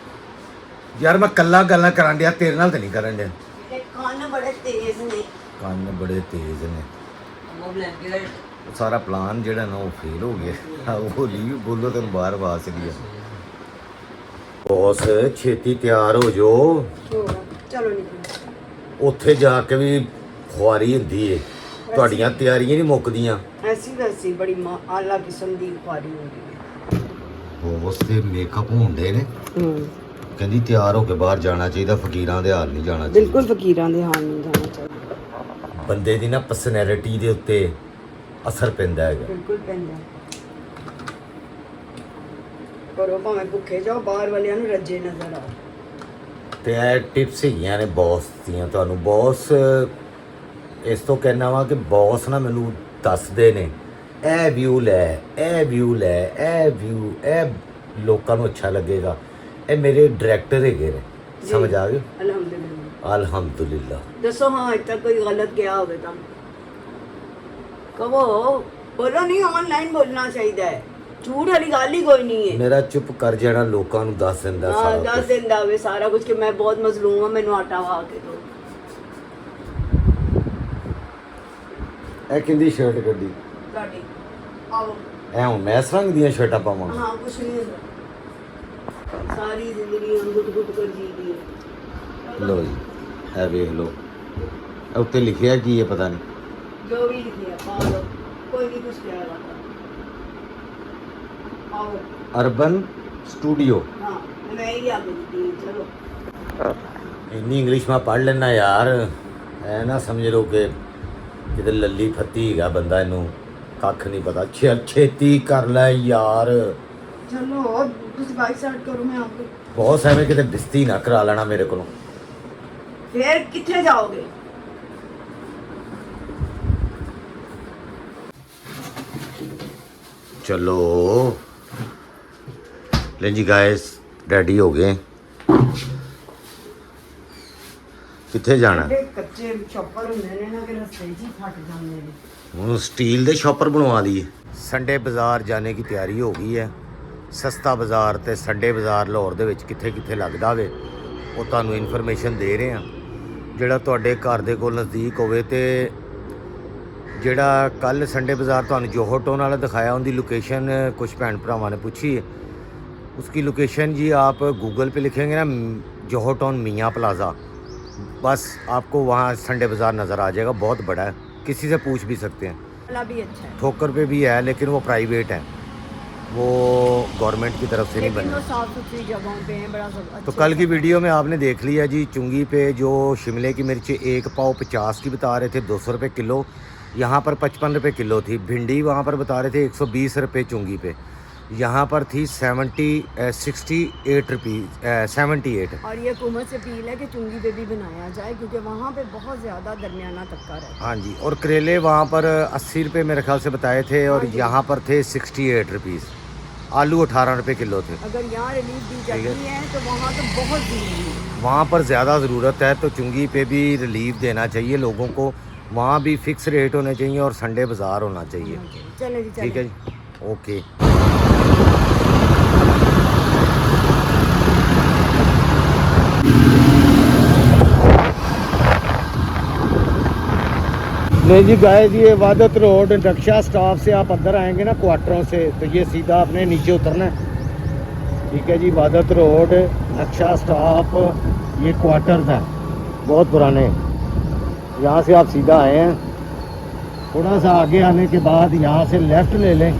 ਯਾਰ ਮੈਂ ਕੱਲਾ ਗੱਲਾਂ ਕਰਨ ਡਿਆ, ਤੇਰੇ ਨਾਲ ਤਾਂ ਨਹੀਂ ਕਰਨ ਡਿਆ। मेरे कान बड़े तेज ने। ਕੰਨ ਬੜੇ ਤੇਜ਼ ਨੇ। ਉਹ ਸਾਰਾ ਪਲਾਨ ਜਿਹੜਾ ਨਾ ਉਹ ਫੇਲ ਹੋ ਗਿਆ। ਉਹ ਲਈ ਬੋਲੋ ਤੈਨੂੰ ਬਾਹਰ ਆਵਾਜ਼ ਗਈ। ਬੌਸ ਛੇਤੀ ਤਿਆਰ ਹੋ ਜਾਓ, चलो निकलो। ਉੱਥੇ ਜਾ ਕੇ ਵੀ ਖੁਆਰੀ ਹੁੰਦੀ ਏ, ਤੁਹਾਡੀਆਂ ਤਿਆਰੀਆਂ ਨਹੀਂ ਮੁੱਕਦੀਆਂ। ऐसी वैसी बड़ी आला किस्म की खुआरी होगी। ਬੌਸ ਦੇ ਮੇਕਅਪ ਹੁੰਦੇ ਨੇ, ਕਹਿੰਦੀ ਤਿਆਰ ਹੋ ਕੇ ਬਾਹਰ ਜਾਣਾ ਚਾਹੀਦਾ, ਫਕੀਰਾਂ ਦੇ ਹਾਲ ਨਹੀਂ ਜਾਣਾ ਚਾਹੀਦਾ। बिल्कुल फकीरां दे हाल नहीं जाना चाहिए। ਬੰਦੇ ਦੀ ਨਾ ਪਰਸਨੈਲਿਟੀ ਦੇ ਉੱਤੇ ਅਸਰ ਪੈਂਦਾ ਹੈਗਾ। ਬਿਲਕੁਲ ਪੈਂਦਾ। ਪਰ ਉਹ ਭਾਵੇਂ ਭੁੱਖੇ ਜਾਓ, ਬਾਹਰ ਵਾਲਿਆਂ ਨੂੰ ਰੱਜੇ ਨਜ਼ਰ ਆਓ। ਤੇ ਇਹ ਟਿਪਸ ਹੈਗੀਆਂ ਨੇ ਬੌਸ ਦੀਆਂ ਤੁਹਾਨੂੰ। ਬੌਸ ਇਸ ਤੋਂ ਕਹਿਣਾ ਵਾ ਕਿ ਬੌਸ ਨਾ ਮੈਨੂੰ ਦੱਸਦੇ ਨੇ ਇਹ ਵਿਊ ਲੈ, ਇਹ ਵਿਊ ਲੈ, ਇਹ ਵਿਊ, ਇਹ ਲੋਕਾਂ ਨੂੰ ਅੱਛਾ ਲੱਗੇਗਾ। ਇਹ ਮੇਰੇ ਡਾਇਰੈਕਟਰ ਹੈਗੇ ਨੇ, ਸਮਝ ਆ ਗਈ? ਅਲਹਮਦੁਲਿਲਾ। ਅਲਹਮਦੁਲਿਲਾ। ਦੱਸੋ ਹਾਂ ਅੱਜ ਤੱਕ ਕੋਈ ਗਲਤ ਗਿਆ ਹੋਵੇ ਤਾਂ ਕਹੋ। ਬੋਲੋ ਨਹੀਂ, ਆਨਲਾਈਨ ਬੋਲਣਾ ਚਾਹੀਦਾ ਹੈ। ਝੂਠ ਵਾਲੀ ਗੱਲ ਹੀ ਕੋਈ ਨਹੀਂ ਹੈ। ਮੇਰਾ ਚੁੱਪ ਕਰ ਜਾਣਾ ਲੋਕਾਂ ਨੂੰ ਦੱਸ ਦਿੰਦਾ ਹਾਂ, ਸਾਰਾ ਦੱਸ ਕੁਛ। ਦਿੰਦਾ ਵੇ ਸਾਰਾ ਕੁਝ ਕਿ ਮੈਂ ਬਹੁਤ ਮਜ਼ਲੂਮ ਹਾਂ, ਮੈਨੂੰ ਆਟਾ ਵਾ ਕੇ ਦਿਓ। ਇਹ ਕਿੰਦੀ ਸ਼ਰਟ ਕੱਢੀ? ਤੁਹਾਡੀ ਆਓ। ਐ ਹੁਣ ਮੈਂ ਇਸ ਰੰਗ ਦੀਆਂ ਸ਼ਰਟਾਂ ਪਾਵਾਂ? ਹਾਂ, ਕੁਛ ਨਹੀਂ ਹੁੰਦਾ। ਸਾਰੀ ਜ਼ਿੰਦਗੀ ਹਮ ਗੁੱਟ ਗੁੱਟ ਕਰ ਜੀਦੀ ਹੈ। ਲੋ ਜੀ, ਇਹ ਵੇਖ ਲੋ, ਇਹ ਉੱਤੇ ਲਿਖਿਆ ਕੀ ਹੈ ਪਤਾ ਨਹੀਂ। ਜੋ ਵੀ ਲਿਖਿਆ ਪਾ ਲਓ, ਕੋਈ ਨਹੀਂ ਕੁਛ ਕਹਿ ਰਹਾ। आओ। Urban studio. हाँ, मैं ही आ गई थी। चलो। ਇੰਨੀ ਇੰਗਲਿਸ਼ ਮੈਂ ਪੜ੍ਹ ਲੈਣਾ ਯਾਰ। ਐ ਨਾ ਸਮਝ ਲਓ ਕਿ ਕਿਤੇ ਲੱਲੀ ਫੱਤੀ ਹੈਗਾ ਬੰਦਾ, ਇਹਨੂੰ ਕੱਖ ਨਹੀਂ ਪਤਾ। ਛੇਤੀ ਕਰ ਲੈ ਯਾਰ। चलो तुम बाइक स्टार्ट करो, मैं आपको। ਬਹੁਤ ਐਵੇਂ ਕਿਤੇ ਬਿਸਤੀ ਨਾ ਕਰਾ ਲੈਣਾ ਮੇਰੇ ਕੋਲੋਂ। फिर कितने जाओगे? ਚਲੋ ਲੈ ਜੀ ਗਾਇਸ, ਰੈਡੀ ਹੋ ਗਏ। ਕਿੱਥੇ ਜਾਣਾ? ਕੱਚੇ ਚੌਪਰ ਹੁੰਦੇ ਨੇ ਨਾ ਕਿ ਰਸਤੇ 'ਚ ਹੀ ਫਟ ਜਾਂਦੇ ਨੇ। ਹੁਣ ਸਟੀਲ ਦੇ ਸ਼ਾਪਰ ਬਣਵਾ ਲਈਏ। ਸੰਡੇ ਬਾਜ਼ਾਰ ਜਾਣੇ ਦੀ ਤਿਆਰੀ ਹੋ ਗਈ ਹੈ। ਸਸਤਾ ਬਾਜ਼ਾਰ ਤੇ ਸੰਡੇ ਬਾਜ਼ਾਰ ਲਾਹੌਰ ਦੇ ਵਿੱਚ ਕਿੱਥੇ ਕਿੱਥੇ ਲੱਗਦਾ ਵੇ, ਉਹ ਤੁਹਾਨੂੰ ਇਨਫੋਰਮੇਸ਼ਨ ਦੇ ਰਹੇ ਹਾਂ। ਜਿਹੜਾ ਤੁਹਾਡੇ ਘਰ ਦੇ ਕੋਲ ਨਜ਼ਦੀਕ ਹੋਵੇ। ਤੇ ਜਿਹੜਾ ਕੱਲ ਸੰਡੇ ਬਾਜ਼ਾਰ ਤੁਹਾਨੂੰ ਜੋਹਰ ਟਾउन वाला दिखाया, उनकी लोकेशन कुछ भैन भरावां ने पूछी है। उसकी लोकेशन जी आप गूगल पे लिखेंगे ना, जौहर टाउन मियाँ प्लाज़ा, बस आपको वहाँ संडे बाज़ार नज़र आ जाएगा। बहुत बड़ा है, किसी से पूछ भी सकते हैं। वाला भी अच्छा है, ठोकर पे भी है, लेकिन वो प्राइवेट है, वो गवर्नमेंट की तरफ से नहीं लेकिन बना। वो साफ सुथरी जगहों पे हैं। बड़ा सब तो कल की वीडियो में आपने देख लिया जी, चुंगी पे जो शिमले की मिर्च 1 पाव 50 की बता रहे थे, 200 रुपये किलो। यहाँ पर 55 रुपये किलो थी। भिंडी वहाँ पर बता रहे थे 120 रुपये चुंगी पे। यहाँ पर थी 68 रुपीज़ 78। और ये हुकूमत से अपील है कि चुंगी पे भी बनाया जाए, क्योंकि वहाँ पे बहुत ज़्यादा दरमियाना तबका रहता है। हाँ जी, और करेले वहाँ पर 80 रुपये मेरे ख्याल से बताए थे, और यहाँ पर थे 68 रुपीज़। आलू 18 रुपये किलो थे। अगर यहाँ रिलीफ दी जाती है तो वहाँ तो बहुत ज़रूरी है। वहाँ पर ज़्यादा ज़रूरत है, तो चुंगी पे भी रिलीफ देना चाहिए लोगों को। वहाँ भी फिक्स रेट होने चाहिए और संडे बाज़ार होना चाहिए। चले जी, ठीक है जी, ओके। नहीं जी गए जी, ये वादत रोड नक्शा स्टॉप से आप अंदर आएंगे ना क्वार्टरों से, तो ये सीधा आपने नीचे उतरना है। ठीक है जी, वादत रोड नक्शा स्टॉप, ये क्वार्टर्स हैं बहुत पुराने। यहाँ से आप सीधा आए हैं, थोड़ा सा आगे आने के बाद यहाँ से लेफ़्ट ले लें।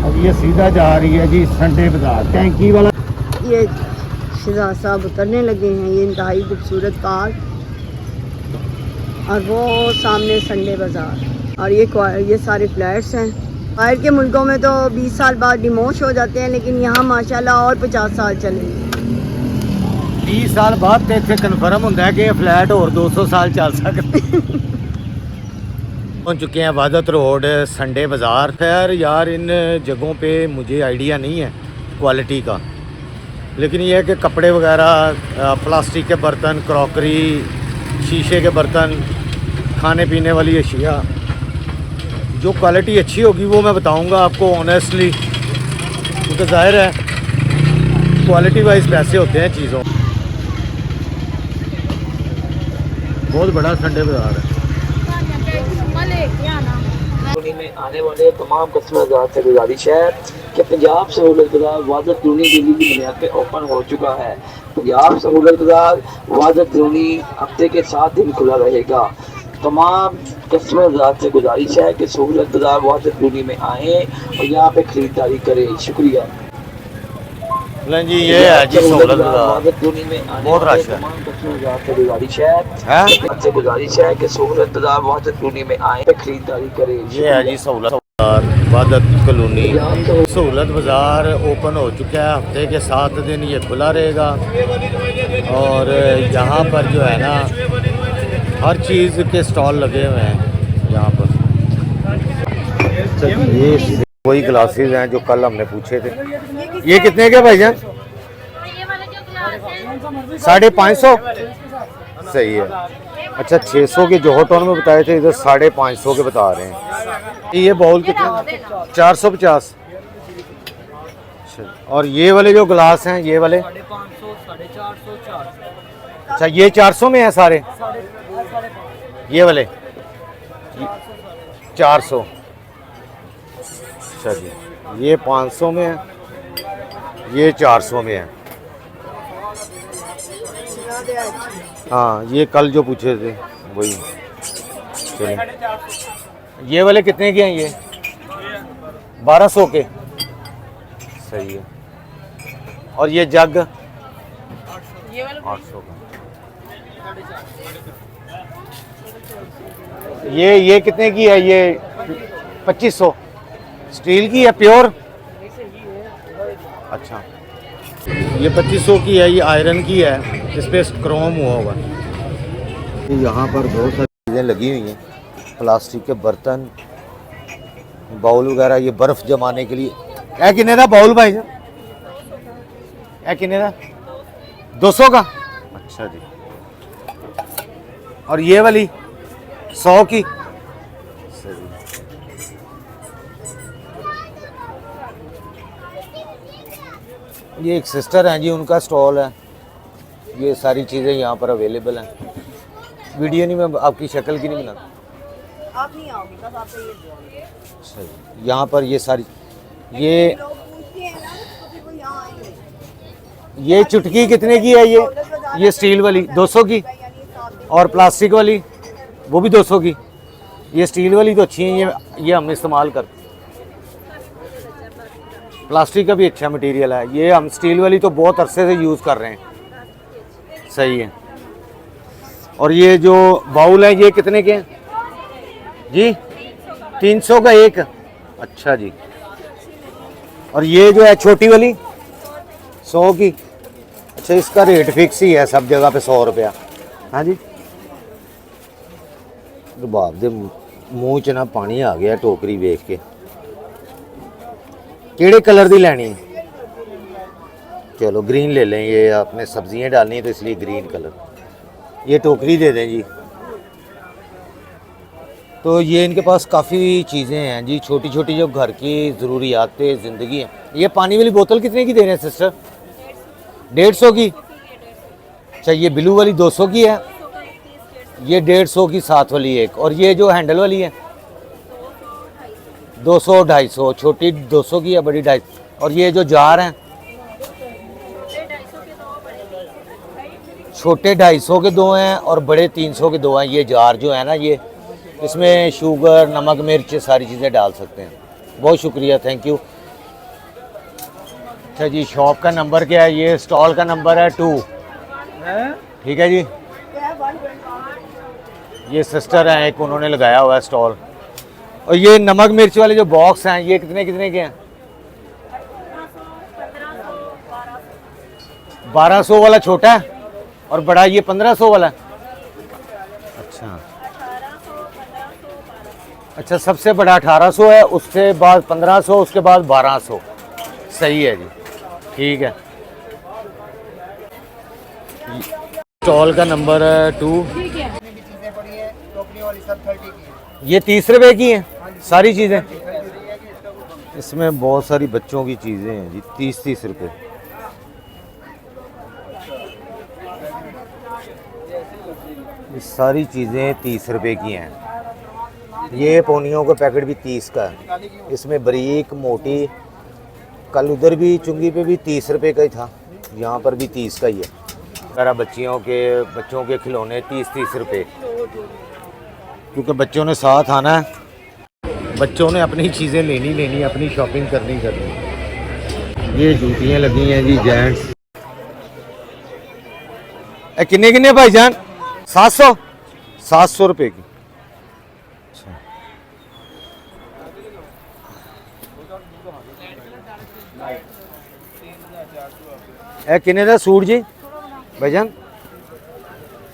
अब ये सीधा जा रही है जी संडे बाज़ार, टैंकी वाला। ये शहजाद साहब उतरने लगे हैं, ये इंतहाई खूबसूरत कार, और वो सामने संडे बाज़ार, और ये सारे फ्लैट्स हैं। बाहर के मुल्कों में तो 20 साल बाद डिमोश हो जाते हैं, लेकिन यहाँ माशाल्लाह और 50 साल चलेंगे। 20 साल बाद तो इतने कन्फर्म होता है कि ये फ्लैट और 200 साल चल सकते। पहुँच चुके हैं वादत रोड संडे बाज़ार। खैर यार, इन जगहों पे मुझे आइडिया नहीं है क्वालिटी का, लेकिन ये है कि कपड़े वगैरह, प्लास्टिक के बर्तन, क्रॉकरी, शीशे के बर्तन, खाने पीने वाली अशिया, जो क्वालिटी अच्छी होगी वो मैं बताऊंगा आपको ऑनेस्टली, क्योंकि जाहिर है क्वालिटी वाइज पैसे होते हैं चीज़ों। बहुत बड़ा संडे बाज़ार है। में आने वाले तमाम कस्टमर से गुजारिश है कि पंजाब सहूलत बाज़ार वादत कॉलोनी दिल्ली की बुनियाद पे ओपन हो चुका है। पंजाब सहूलत बाज़ार वादत कॉलोनी हफ्ते के 7 दिन खुला रहेगा। तमाम कस्टमर से गुजारिश है कि सहूलत बाज़ार वादत कॉलोनी में आएँ और यहाँ पे ख़रीदारी करें। शुक्रिया। जी ये है जी सहूलत बाज़ार, बहुत रश है। गुजारिश है कि सहूलत बाज़ार वादत कॉलोनी में आए खरीदारी करें। ये है जी सहूलत बाज़ार वादत कॉलोनी। सहूलत बाज़ार ओपन हो चुका है, हफ्ते के 7 दिन ये खुला रहेगा, और यहाँ पर जो है ना हर चीज़ के स्टॉल लगे हुए हैं यहाँ पर। ये वही ग्लासेस हैं जो कल हमने पूछे थे। ये कितने के भाईजान? 550। सही है। अच्छा 600 के जो होटल में बताए थे, इधर 550 के बता रहे हैं। ये बाउल कितने? 450। और ये वाले जो ग्लास हैं, ये वाले 550, 450, 400। अच्छा ये 400 में है सारे? ये वाले 400। अच्छा जी, ये 500 में है, ये 400 में है। हाँ ये कल जो पूछे थे वही। चलिए ये वाले कितने के हैं? ये 1200 के। सही है। और ये जग 800 का। ये कितने की है? ये 2500। स्टील की है प्योर? अच्छा ये 2500 की है, ये आयरन की है, इस पर क्रोम हुआ होगा। यहाँ पर बहुत सारी चीज़ें लगी हुई हैं, प्लास्टिक के बर्तन, बाउल वगैरह, ये बर्फ़ जमाने के लिए। क्या कितने का बाउल भाई साहब? क्या कितने का? 200 का। अच्छा जी। और ये वाली 100 की। ये एक सिस्टर हैं जी, उनका स्टॉल है। ये सारी चीज़ें यहाँ पर अवेलेबल हैं। वीडियो नहीं, मैं आपकी शक्ल की नहीं बना। आप नहीं आओगे बस आपसे ये दुआ है। सही। यहाँ पर ये सारी, ये लोग पूछते हैं ना तो फिर वो यहाँ आएंगे। ये चुटकी कितने की है? ये स्टील वाली 200 की, और प्लास्टिक वाली वो भी 200 की। ये स्टील वाली तो अच्छी है, ये हम इस्तेमाल करते हैं। प्लास्टिक का भी अच्छा मटेरियल है, ये हम स्टील वाली तो बहुत अरसे से यूज़ कर रहे हैं। सही है। और ये जो बाउल है ये कितने के हैं जी? 300 का एक। अच्छा जी। और ये जो है छोटी वाली 100 की। अच्छा इसका रेट फिक्स ही है सब जगह पे 100 रुपया। हाँ जी। बाप दे मूँह च ना पानी आ गया टोकरी वेख के। केड़े कलर दी लेनी है? चलो ग्रीन ले लें, ये आपने सब्जियां डालनी है तो इसलिए ग्रीन कलर। ये टोकरी दे दें जी। तो ये इनके पास काफ़ी चीज़ें हैं जी, छोटी छोटी जो घर की ज़रूरियात ज़िंदगी है। ये पानी वाली बोतल कितने की दे रहे हैं सिस्टर? 150 की। अच्छा ये ब्लू वाली 200 की है, ये 150 की साथ वाली एक, और ये जो हैंडल वाली है 200 250, छोटी 200 की है, बड़ी 250। और ये जो जार हैं छोटे 250 के दो हैं और बड़े 300 के दो हैं। ये जार जो है ना, ये इसमें शुगर, नमक, मिर्च सारी चीज़ें डाल सकते हैं। बहुत शुक्रिया, थैंक यू। अच्छा जी, शॉप का नंबर क्या है? ये स्टॉल का नंबर है 2। ठीक है जी। ये सिस्टर हैं एक, उन्होंने लगाया हुआ है स्टॉल। और ये नमक मिर्च वाले जो बॉक्स हैं, ये कितने कितने के हैं? 1200 वाला छोटा है और बड़ा ये 1500 वाला। अच्छा अच्छा, सबसे बड़ा 1800 है, उसके बाद 1500, उसके बाद 1200। सही है जी, ठीक है। स्टॉल का नंबर है 2। ये 30 रुपए की हैं सारी चीज़ें। इसमें बहुत सारी बच्चों की चीज़ें हैं जी, 30-30 रुपए। ये सारी चीज़ें 30 रुपए की हैं। ये पोनियों का पैकेट भी 30 का है। इसमें बारीक मोटी, कल उधर भी चुंगी पे भी 30 रुपए का ही था, यहाँ पर भी 30 का ही है। सारा बच्चों के खिलौने 30-30 रुपए, क्योंकि बच्चों ने साथ आना है, बच्चों ने अपनी चीज़ें लेनी, अपनी शॉपिंग करनी। ये जूतियाँ लगी हैं जी जेंट्स। किन्ने भाईजान? 700 रुपए की। किन्ने का सूट जी भाईजान?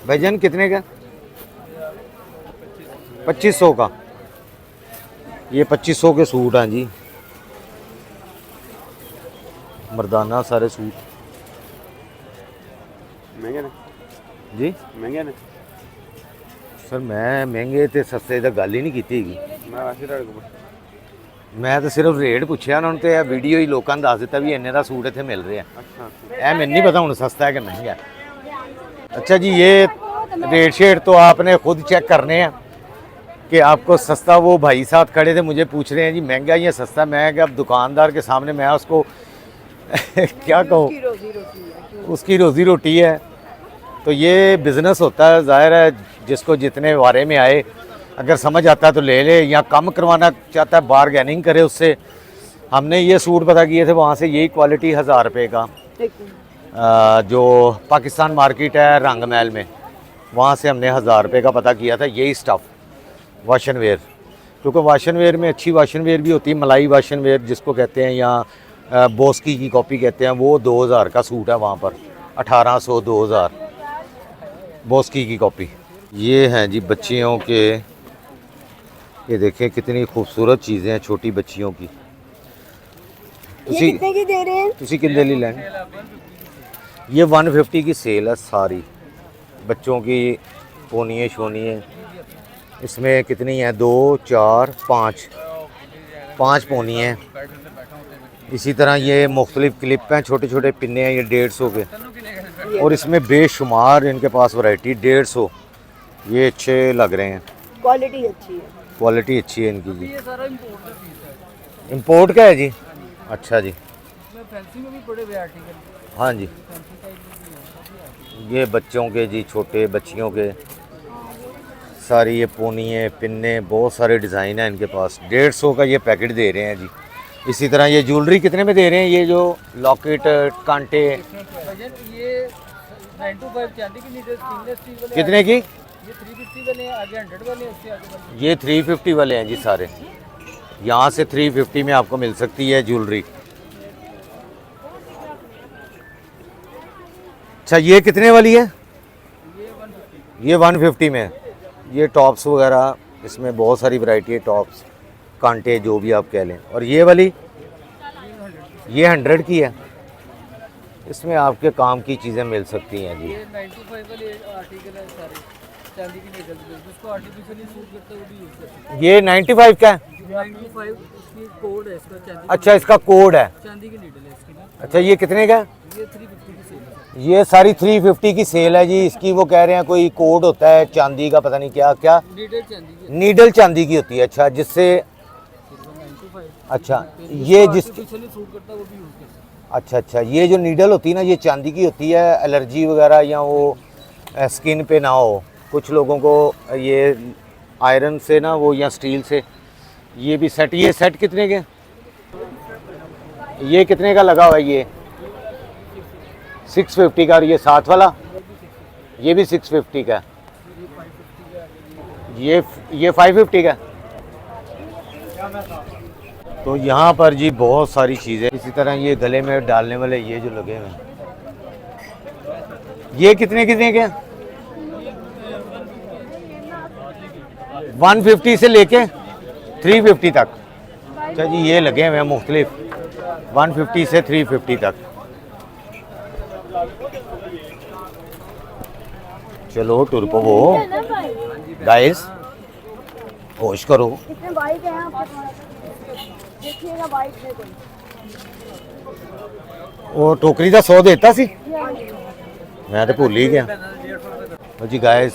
भाईजान कितने का? 2500 का। ये 2500 के सूट हैं जी, मर्दाना सारे सूट। महंगे ने जी? महंगे ने सर मैं महंगे ते सस्ते दा गल ही नहीं कीती हैगी। मैं तो सिर्फ रेट पूछया उन्होंने, तो यह वीडियो ही लोगों ने दस दिता भी इन्ने का सूट इतने मिल रहे हैं। अच्छा, मैंने नहीं पता हूँ सस्ता है कि महंगा है। अच्छा जी, ये रेट शेट तो आपने खुद चेक करने हैं कि आपको सस्ता। वो भाई साथ खड़े थे, मुझे पूछ रहे हैं जी महंगा या सस्ता। मैं क्या अब दुकानदार के सामने मैं उसको क्या कहूँ, उसकी रोज़ी रोटी है। तो ये बिज़नेस होता है, ज़ाहिर है जिसको जितने बारे में आए, अगर समझ आता है तो ले ले, या कम करवाना चाहता है बारगेनिंग करे उससे। हमने ये सूट पता किए थे वहाँ से, यही क्वालिटी 1000 रुपये का, जो पाकिस्तान मार्केट है रंग महल में, वहाँ से हमने 1000 रुपये का पता किया था। यही स्टफ़ वाशन वेयर, क्योंकि वाशन वेयर में अच्छी वाशन वेयर भी होती है, मलाई वाशन वेयर जिसको कहते हैं, या बोस्की की कॉपी कहते हैं, वो 2000 का सूट है वहाँ पर, 1800 2000 बोस्की की कॉपी। ये हैं जी बच्चियों के, ये देखें कितनी खूबसूरत चीज़ें हैं छोटी बच्चियों की। ये कितने की दे रहे हैं? तुसी कितने ली लें? ये 150 की सेल है सारी बच्चों की पोनिए शोनिए। इसमें कितनी है? 2 4 5 पोनी हैं। इसी तरह ये मुख्तलिफ क्लिप हैं, छोटे छोटे पिन्ने हैं, ये 150 के। और इसमें बेशुमार इनके पास वैरायटी, 150। ये अच्छे लग रहे हैं, क्वालिटी अच्छी है, क्वालिटी अच्छी है इनकी जी। इंपोर्ट का है जी? अच्छा जी, हाँ जी। ये बच्चों के जी, छोटे बच्चियों के सारी ये पोनिए पिन्ने, बहुत सारे डिज़ाइन हैं इनके पास। 150 का ये पैकेट दे रहे हैं जी। इसी तरह ये ज्वेलरी कितने में दे रहे हैं? ये जो लॉकेट कांटे ये 925 चांदी की नीचे स्टेनलेस स्टील वाले, कितने की? ये 350 वाले हैं, आगे 100 वाले हैं, उससे आगे वाले। ये 350 वाले हैं जी सारे। यहाँ से 350 में आपको मिल सकती है ज्वेलरी। अच्छा, ये कितने वाली है? ये 150 में। ये टॉप्स वगैरह, इसमें बहुत सारी वैरायटी है, टॉप्स कांटे जो भी आप कह लें। और ये वाली ये 100 की है। इसमें आपके काम की चीज़ें मिल सकती हैं जी। ये 95 वाले आर्टिकल है सारे। चांदी की नीडल जिसको आर्टिफिशियली सूट करते हैं वो भी यूज करते हैं। ये 95 का है? 95 इसकी कोड है इसका चांदी अच्छा, इसका कोड है। चांदी की नीडल है इसकी ना। अच्छा, ये कितने का है? ये 350 की सेल है। ये सारी 350 की सेल है जी इसकी। वो कह रहे हैं कोई कोड होता है चांदी का, पता नहीं क्या क्या। नीडल चांदी की नीडल चांदी की होती है। अच्छा, जिससे 95 अच्छा ये जिस आर्टिफिशियली सूट करता है वो भी यूज करते हैं। अच्छा अच्छा, ये जो नीडल होती है ना, ये चांदी की होती है। एलर्जी वगैरह या वो स्किन पे ना हो। कुछ लोगों को ये आयरन से ना वो या स्टील से। ये भी सेट, ये सेट कितने के? ये कितने का लगा हुआ है? ये 650 का। और ये साथ वाला ये भी 650 का। ये 550 का। तो यहाँ पर जी बहुत सारी चीज़ें। इसी तरह ये गले में डालने वाले ये जो लगे हुए हैं, ये कितने कितने के? 150 से लेके 350 तक। अच्छा जी, ये लगे हुए हैं मुख्तलिफ 150 से 350 तक। चलो टुर पवो गाइस, होश करो। कितने बाइक हैं आपके पास? देखिएगा बाइक है कोई। वो टोकरी का 100 देता सी, मैं तो भूल ही गया। तो जी गाइस,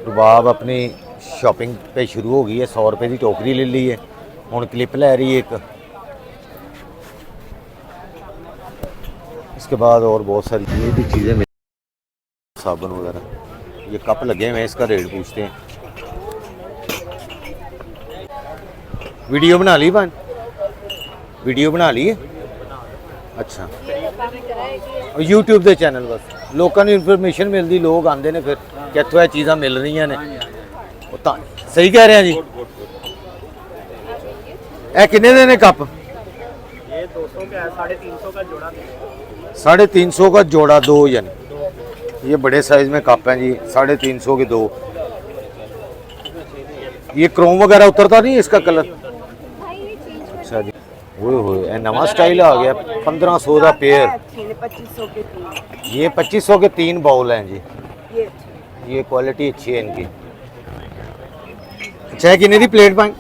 रुबाब अपनी शॉपिंग पे शुरू हो गई है। 100 रुपए की टोकरी ले ली है, हुण क्लिप लै रही है एक। इसके बाद और बहुत सारी ये भी चीज़ें मिल, साबुन वगैरह। ये कप लगे हुए हैं, इसका रेट पूछते हैं। वीडियो बना ली बन? वीडियो बना ली है? अच्छा, यूट्यूब के चैनल बस लोगों को इन्फॉर्मेशन मिलती। लोग आते हैं फिर कितों ये चीज़ां मिल रही ने। सही कह रहे हैं जी। ए किन्ने दे ने कप? ये 200 का है, 350 का जोड़ा। 350 का जोड़ा, दो यानी। ये बड़े साइज में कप हैं जी, 350 के दो। ये क्रोम वगैरह उतरता नहीं इसका कलर? अच्छा जी, वो नवा स्टाइल आ गया। 1500 का पेयर। 2500 के 3। ये 2500 के 3 बाउल हैं जी। ये ये क्वालिटी अच्छी है इनकी। अच्छा है, कितने दी प्लेट पाएं?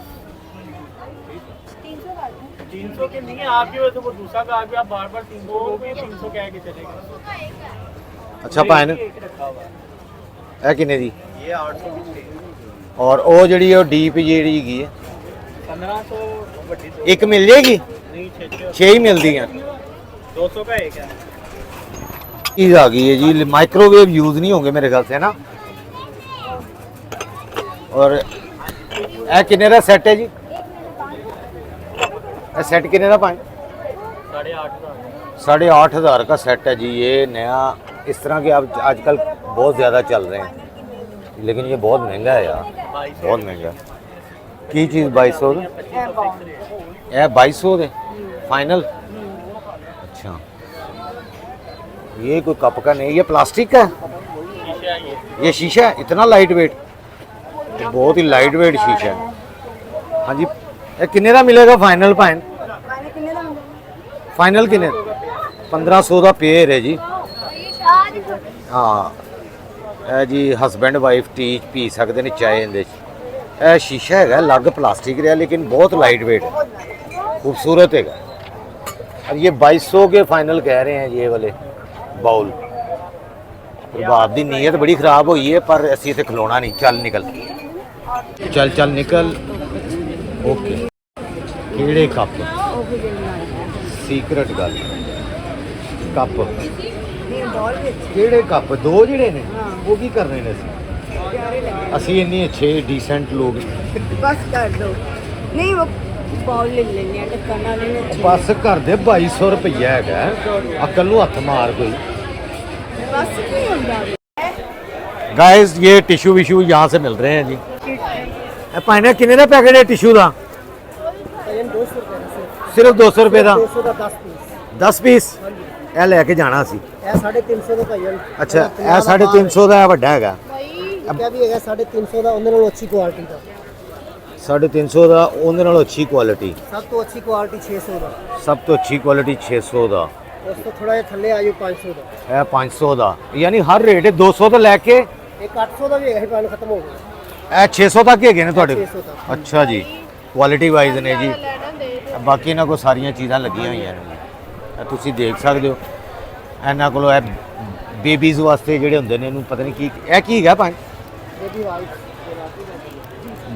300 के नहीं है आपकी वजह से वो दूसरा का आप बार बार 300 कह के चलेगा। अच्छा पाए ना, रखा हुआ है कितने दी? ये 800 की। और वो जी डीप जी है 1500 बड़ी दो एक मिल जाएगी? नहीं, 600 6 ही मिलती हैं। 200 का एक है। चीज़ आ गई है जी, माइक्रोवेव यूज़ नहीं होंगे मेरे ख्याल से, है ना? और ए किन्ने का सेट है जी? ए सेट किन्ने का पाए? 8,500। 8,500 का सेट है जी। ये नया इस तरह के आप आजकल बहुत ज़्यादा चल रहे हैं, लेकिन ये बहुत महंगा है यार, बहुत महंगा। की चीज़ 2200 है बाउंड। ए 2200 दे फाइनल? अच्छा, ये कोई कप का नहीं, ये प्लास्टिक का है? शीशा है ये शीशा है? इतना लाइट वेट? बहुत ही लाइट वेट शीशा है। हाँ जी, ये किन्ने का मिलेगा फाइनल पाइन? मैंने कितने का? फाइनल किन्ने? 1500 का पेयर है जी। हाँ जी, हसबैंड वाइफ टी पी सकते हैं चाय इहदे च। ਇਹ शीशा है अलग प्लास्टिक रहा, लेकिन बहुत लाइट वेट खूबसूरत है। और ये 2200 के फाइनल कह रहे हैं ये वाले बाउल। प्रभाव की नीयत बड़ी खराब हुई है, पर असी इतने खलोना नहीं। चल निकल, चल चल निकल। ओके, केड़े कप? सीक्रेट गल, कप केड़े कप? दो जिहड़े ने वो की करने ने? ਅਸੀਂ ਇੰਨੇ अच्छे डिसेंट लोग बस कर दो। नहीं वो बाउल ले लेने हैं, ढक्कन वाले ने। बस कर दे। 2200 रुपया है, अकल ਨੂੰ हथ मार कोई। बस नहीं होता। गाइस, ये टिश्यू विशू यहाँ से मिल रहे हैं जी। पाने किन्ने का पैकेट है टिश्यू का? सिर्फ 200 रुपये का 10 पीस। ਇਹ ਲੈ ਕੇ ਜਾਣਾ ਸੀ। ਇਹ 350 ਦਾ ਭਾਈ। ਅੱਛਾ, ਇਹ 350 ਦਾ ਵੱਡਾ ਹੈਗਾ। ਅੱਗੇ ਵੀ ਹੈਗਾ 350 ਦਾ, ਉਹਦੇ ਨਾਲੋਂ ਅੱਛੀ ਕੁਆਲਿਟੀ ਦਾ। 350 ਦਾ, ਉਹਦੇ ਨਾਲੋਂ ਅੱਛੀ ਕੁਆਲਿਟੀ। ਸਭ ਤੋਂ ਅੱਛੀ ਕੁਆਲਿਟੀ 600 ਦਾ। ਸਭ ਤੋਂ ਅੱਛੀ ਕੁਆਲਿਟੀ 600 ਦਾ। ਉਸ ਤੋਂ ਥੋੜਾ ਜਿਹਾ ਥੱਲੇ ਆਇਓ 500 ਦਾ। ਇਹ 500 ਦਾ, ਯਾਨੀ ਹਰ ਰੇਟ 200 ਤੋਂ ਲੈ ਕੇ एक 800 ਦਾ ਵੀ ਹੈਗਾ ਪਾਣ ਖਤਮ ਹੋ ਗਿਆ ਇਹ 600 ਤੱਕ ਹੈਗੇ ਨੇ ਤੁਹਾਡੇ 600 ਤੱਕ ਅੱਛਾ ਜੀ ਕੁਆਲਿਟੀ ਵਾਈਜ਼ ਨੇ ਜੀ ਬਾਕੀ ਇਹਨਾਂ ਕੋਲ ਸਾਰੀਆਂ ਚੀਜ਼ਾਂ ਲੱਗੀਆਂ ਹੋਈਆਂ ਨੇ ਜੀ ਇਹ ਤੁਸੀਂ ਦੇਖ ਸਕਦੇ ਹੋ ਇਹਨਾਂ ਕੋਲ ਇਹ ਬੇਬੀਜ਼ ਵਾਸਤੇ ਜਿਹੜੇ ਹੁੰਦੇ ਨੇ ਇਹਨੂੰ ਪਤਾ ਨਹੀਂ ਕੀ ਇਹ ਕੀ ਹੈਗਾ ਭਾਈ ਬੇਬੀ ਵਾਈਟ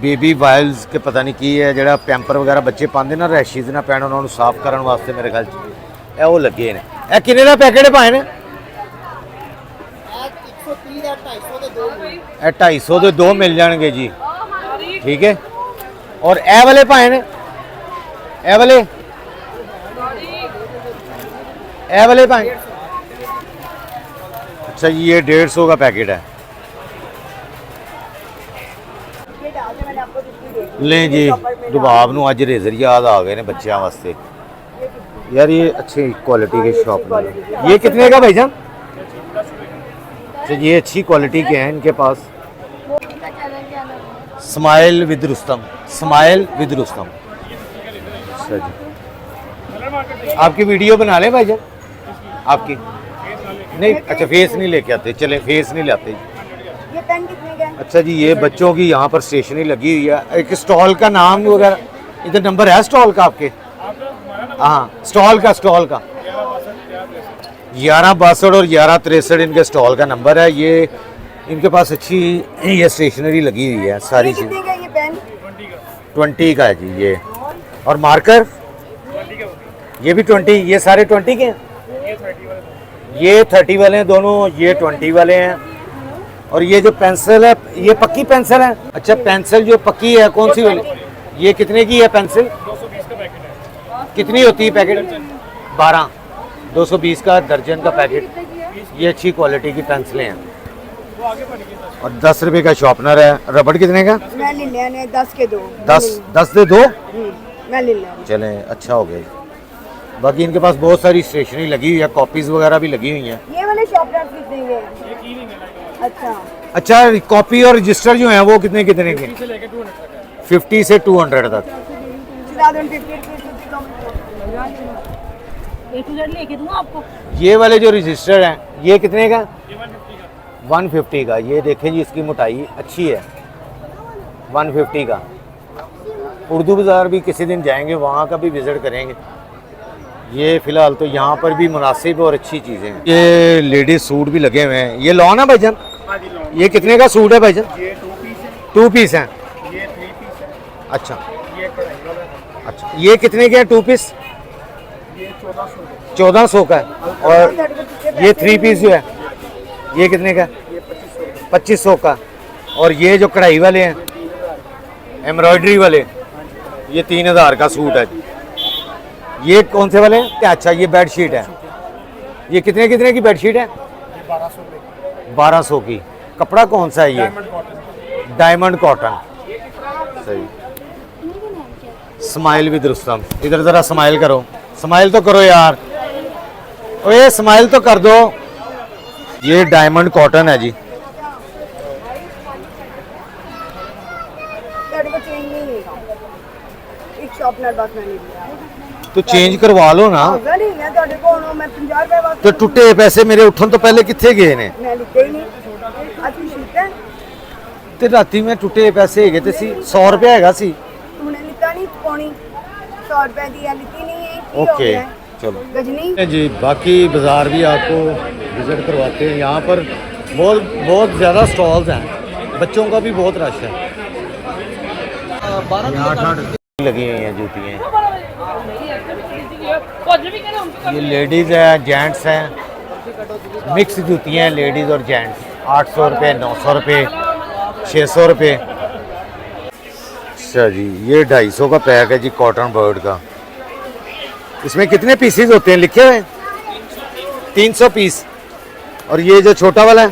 ਬੇਬੀ ਵਾਇਲਸ ਕੇ ਪਤਾ ਨਹੀਂ ਕੀ ਹੈ ਜਿਹੜਾ ਪੈਂਪਰ ਵਗੈਰਾ ਬੱਚੇ ਪਾਉਂਦੇ ਨਾ ਰੈਸ਼ਿਜ਼ ਨਾ ਪੈਣ ਉਹਨਾਂ ਨੂੰ ਸਾਫ਼ ਕਰਨ ਵਾਸਤੇ ਮੇਰੇ ਖਿਆਲ 'ਚ ਇਹ ਉਹ ਲੱਗੇ ਨੇ ਇਹ ਕਿੰਨੇ ਦਾ ਪੈਕੇਟ ਭਾਈ ਨੇ ਇਹ 130 ਦਾ 250 ਦੇ ਦੋ ਮਿਲ ਇਹ 250 ਦੇ ਦੋ ਮਿਲ ਜਾਣਗੇ ਜੀ ठीक है और ए वाले पाए ने ए वाले पाए अच्छा जी ये 150 का पैकेट है ये डाल दे मैंने आपको जितनी दे दी ले जी रुबाब ਨੂੰ ਅੱਜ ਰੇਜ਼ਰ याद आ गए ने बच्चों वास्ते यार ये अच्छी क्वालिटी के शॉप में ये कितने का भाईजान तो ये अच्छी क्वालिटी के हैं इनके पास स्माइल विद रुस्तम अच्छा जी आपकी वीडियो बना लें भाईजान आपकी नहीं अच्छा फेस नहीं लेके आते चले फेस नहीं लाते ये पेन कितने का है अच्छा जी ये बच्चों की यहाँ पर स्टेशनरी लगी हुई है एक स्टॉल का नाम वगैरह इधर नंबर है स्टॉल का आपके हाँ स्टॉल का 1162 और 1163 इनके स्टॉल का नंबर है ये इनके पास अच्छी ये स्टेशनरी लगी हुई है सारी ये चीज़ कितने का है ये पेन 20 का है जी ये और मार्कर ये भी 20 ये सारे 20 के हैं ये 30 वाले हैं दोनों ये 20 वाले हैं और ये जो पेंसिल है ये पक्की पेंसिल है अच्छा पेंसिल जो पक्की है कौन सी वाली ये कितने की है पेंसिल 220 का पैकेट है कितनी होती है पैकेट 12 220 का दर्जन का पैकेट ये अच्छी क्वालिटी की पेंसिलें हैं और 10 रुपए का शॉर्पनर है रबड़ कितने का मैं ले लेने 10 के दो 10 दे दो मैं ले लेने चलें अच्छा हो गया बाकी इनके पास बहुत सारी स्टेशनरी लगी हुई है कॉपीज वगैरह भी लगी हुई हैं ये वाले शॉपनर कितने के हैं अच्छा अच्छा कॉपी और रजिस्टर जो हैं वो कितने कितने के 50 से 200 तक 50 लेके दूँ आपको ये वाले जो रजिस्टर हैं ये कितने का 150 का ये देखें जी इसकी मोटाई अच्छी है 150 का उर्दू बाज़ार भी किसी दिन जाएंगे वहाँ का भी विज़िट करेंगे ये फ़िलहाल तो यहाँ पर भी मुनासिब और अच्छी चीज़ें हैं ये लेडीज़ सूट भी लगे हुए हैं ये लॉन है भाईजान ये कितने का सूट है भाईजान ये 2 पीस है 2 पीस हैं ये 3 पीस है अच्छा ये कढ़ाई वाला है अच्छा ये कितने के हैं 2 पीस ये 1400 1400 का है और ये 3 पीस जो है ये कितने का ये 2500 का और ये जो कढ़ाई वाले हैं एम्ब्रॉयडरी वाले ये 3000 का सूट है ये कौन से वाले हैं अच्छा ये बेड शीट है ये कितने कितने की बेड शीट है 1200 की कपड़ा कौन सा है ये डायमंड कॉटन सही स्माइल विद रुस्तम इधर ज़रा स्माइल करो स्माइल तो करो यार ओए स्माइल तो कर दो ये डायमंड कॉटन है जी तेरे को चेंज नहीं लेगा एक शॉपनर बस मैंने लिया तो चेंज करवा लो ना अगर नहीं है तेरे को मैं 50 रुपए वास्ते तो टुटे पैसे मेरे उठन तो पहले कितने गए ने मैं लिखते ही नहीं अच्छी शीट है ते राती में टुटे पैसे हैगे ते सी 100 रुपया हैगा सी तूने लिखता नहीं पौनी 100 रुपए दी है लिखती नहीं है की हो ओके गया है? चलो गजनी जी बाकी बाज़ार भी आपको विज़िट करवाते हैं यहाँ पर बहुत बहुत ज़्यादा स्टॉल्स हैं बच्चों का भी बहुत रश है यहाँ ठंड लगी हुई हैं जूतियाँ ये लेडीज़ हैं जेंट्स हैं मिक्स जूतियाँ हैं लेडीज़ और जेंट्स 800 रुपये 900 रुपये 600 रुपये अच्छा जी ये 250 का पैक है जी कॉटन बर्ड का इसमें कितने पीसेस होते हैं लिखे हुए 300 पीस और ये जो छोटा वाला है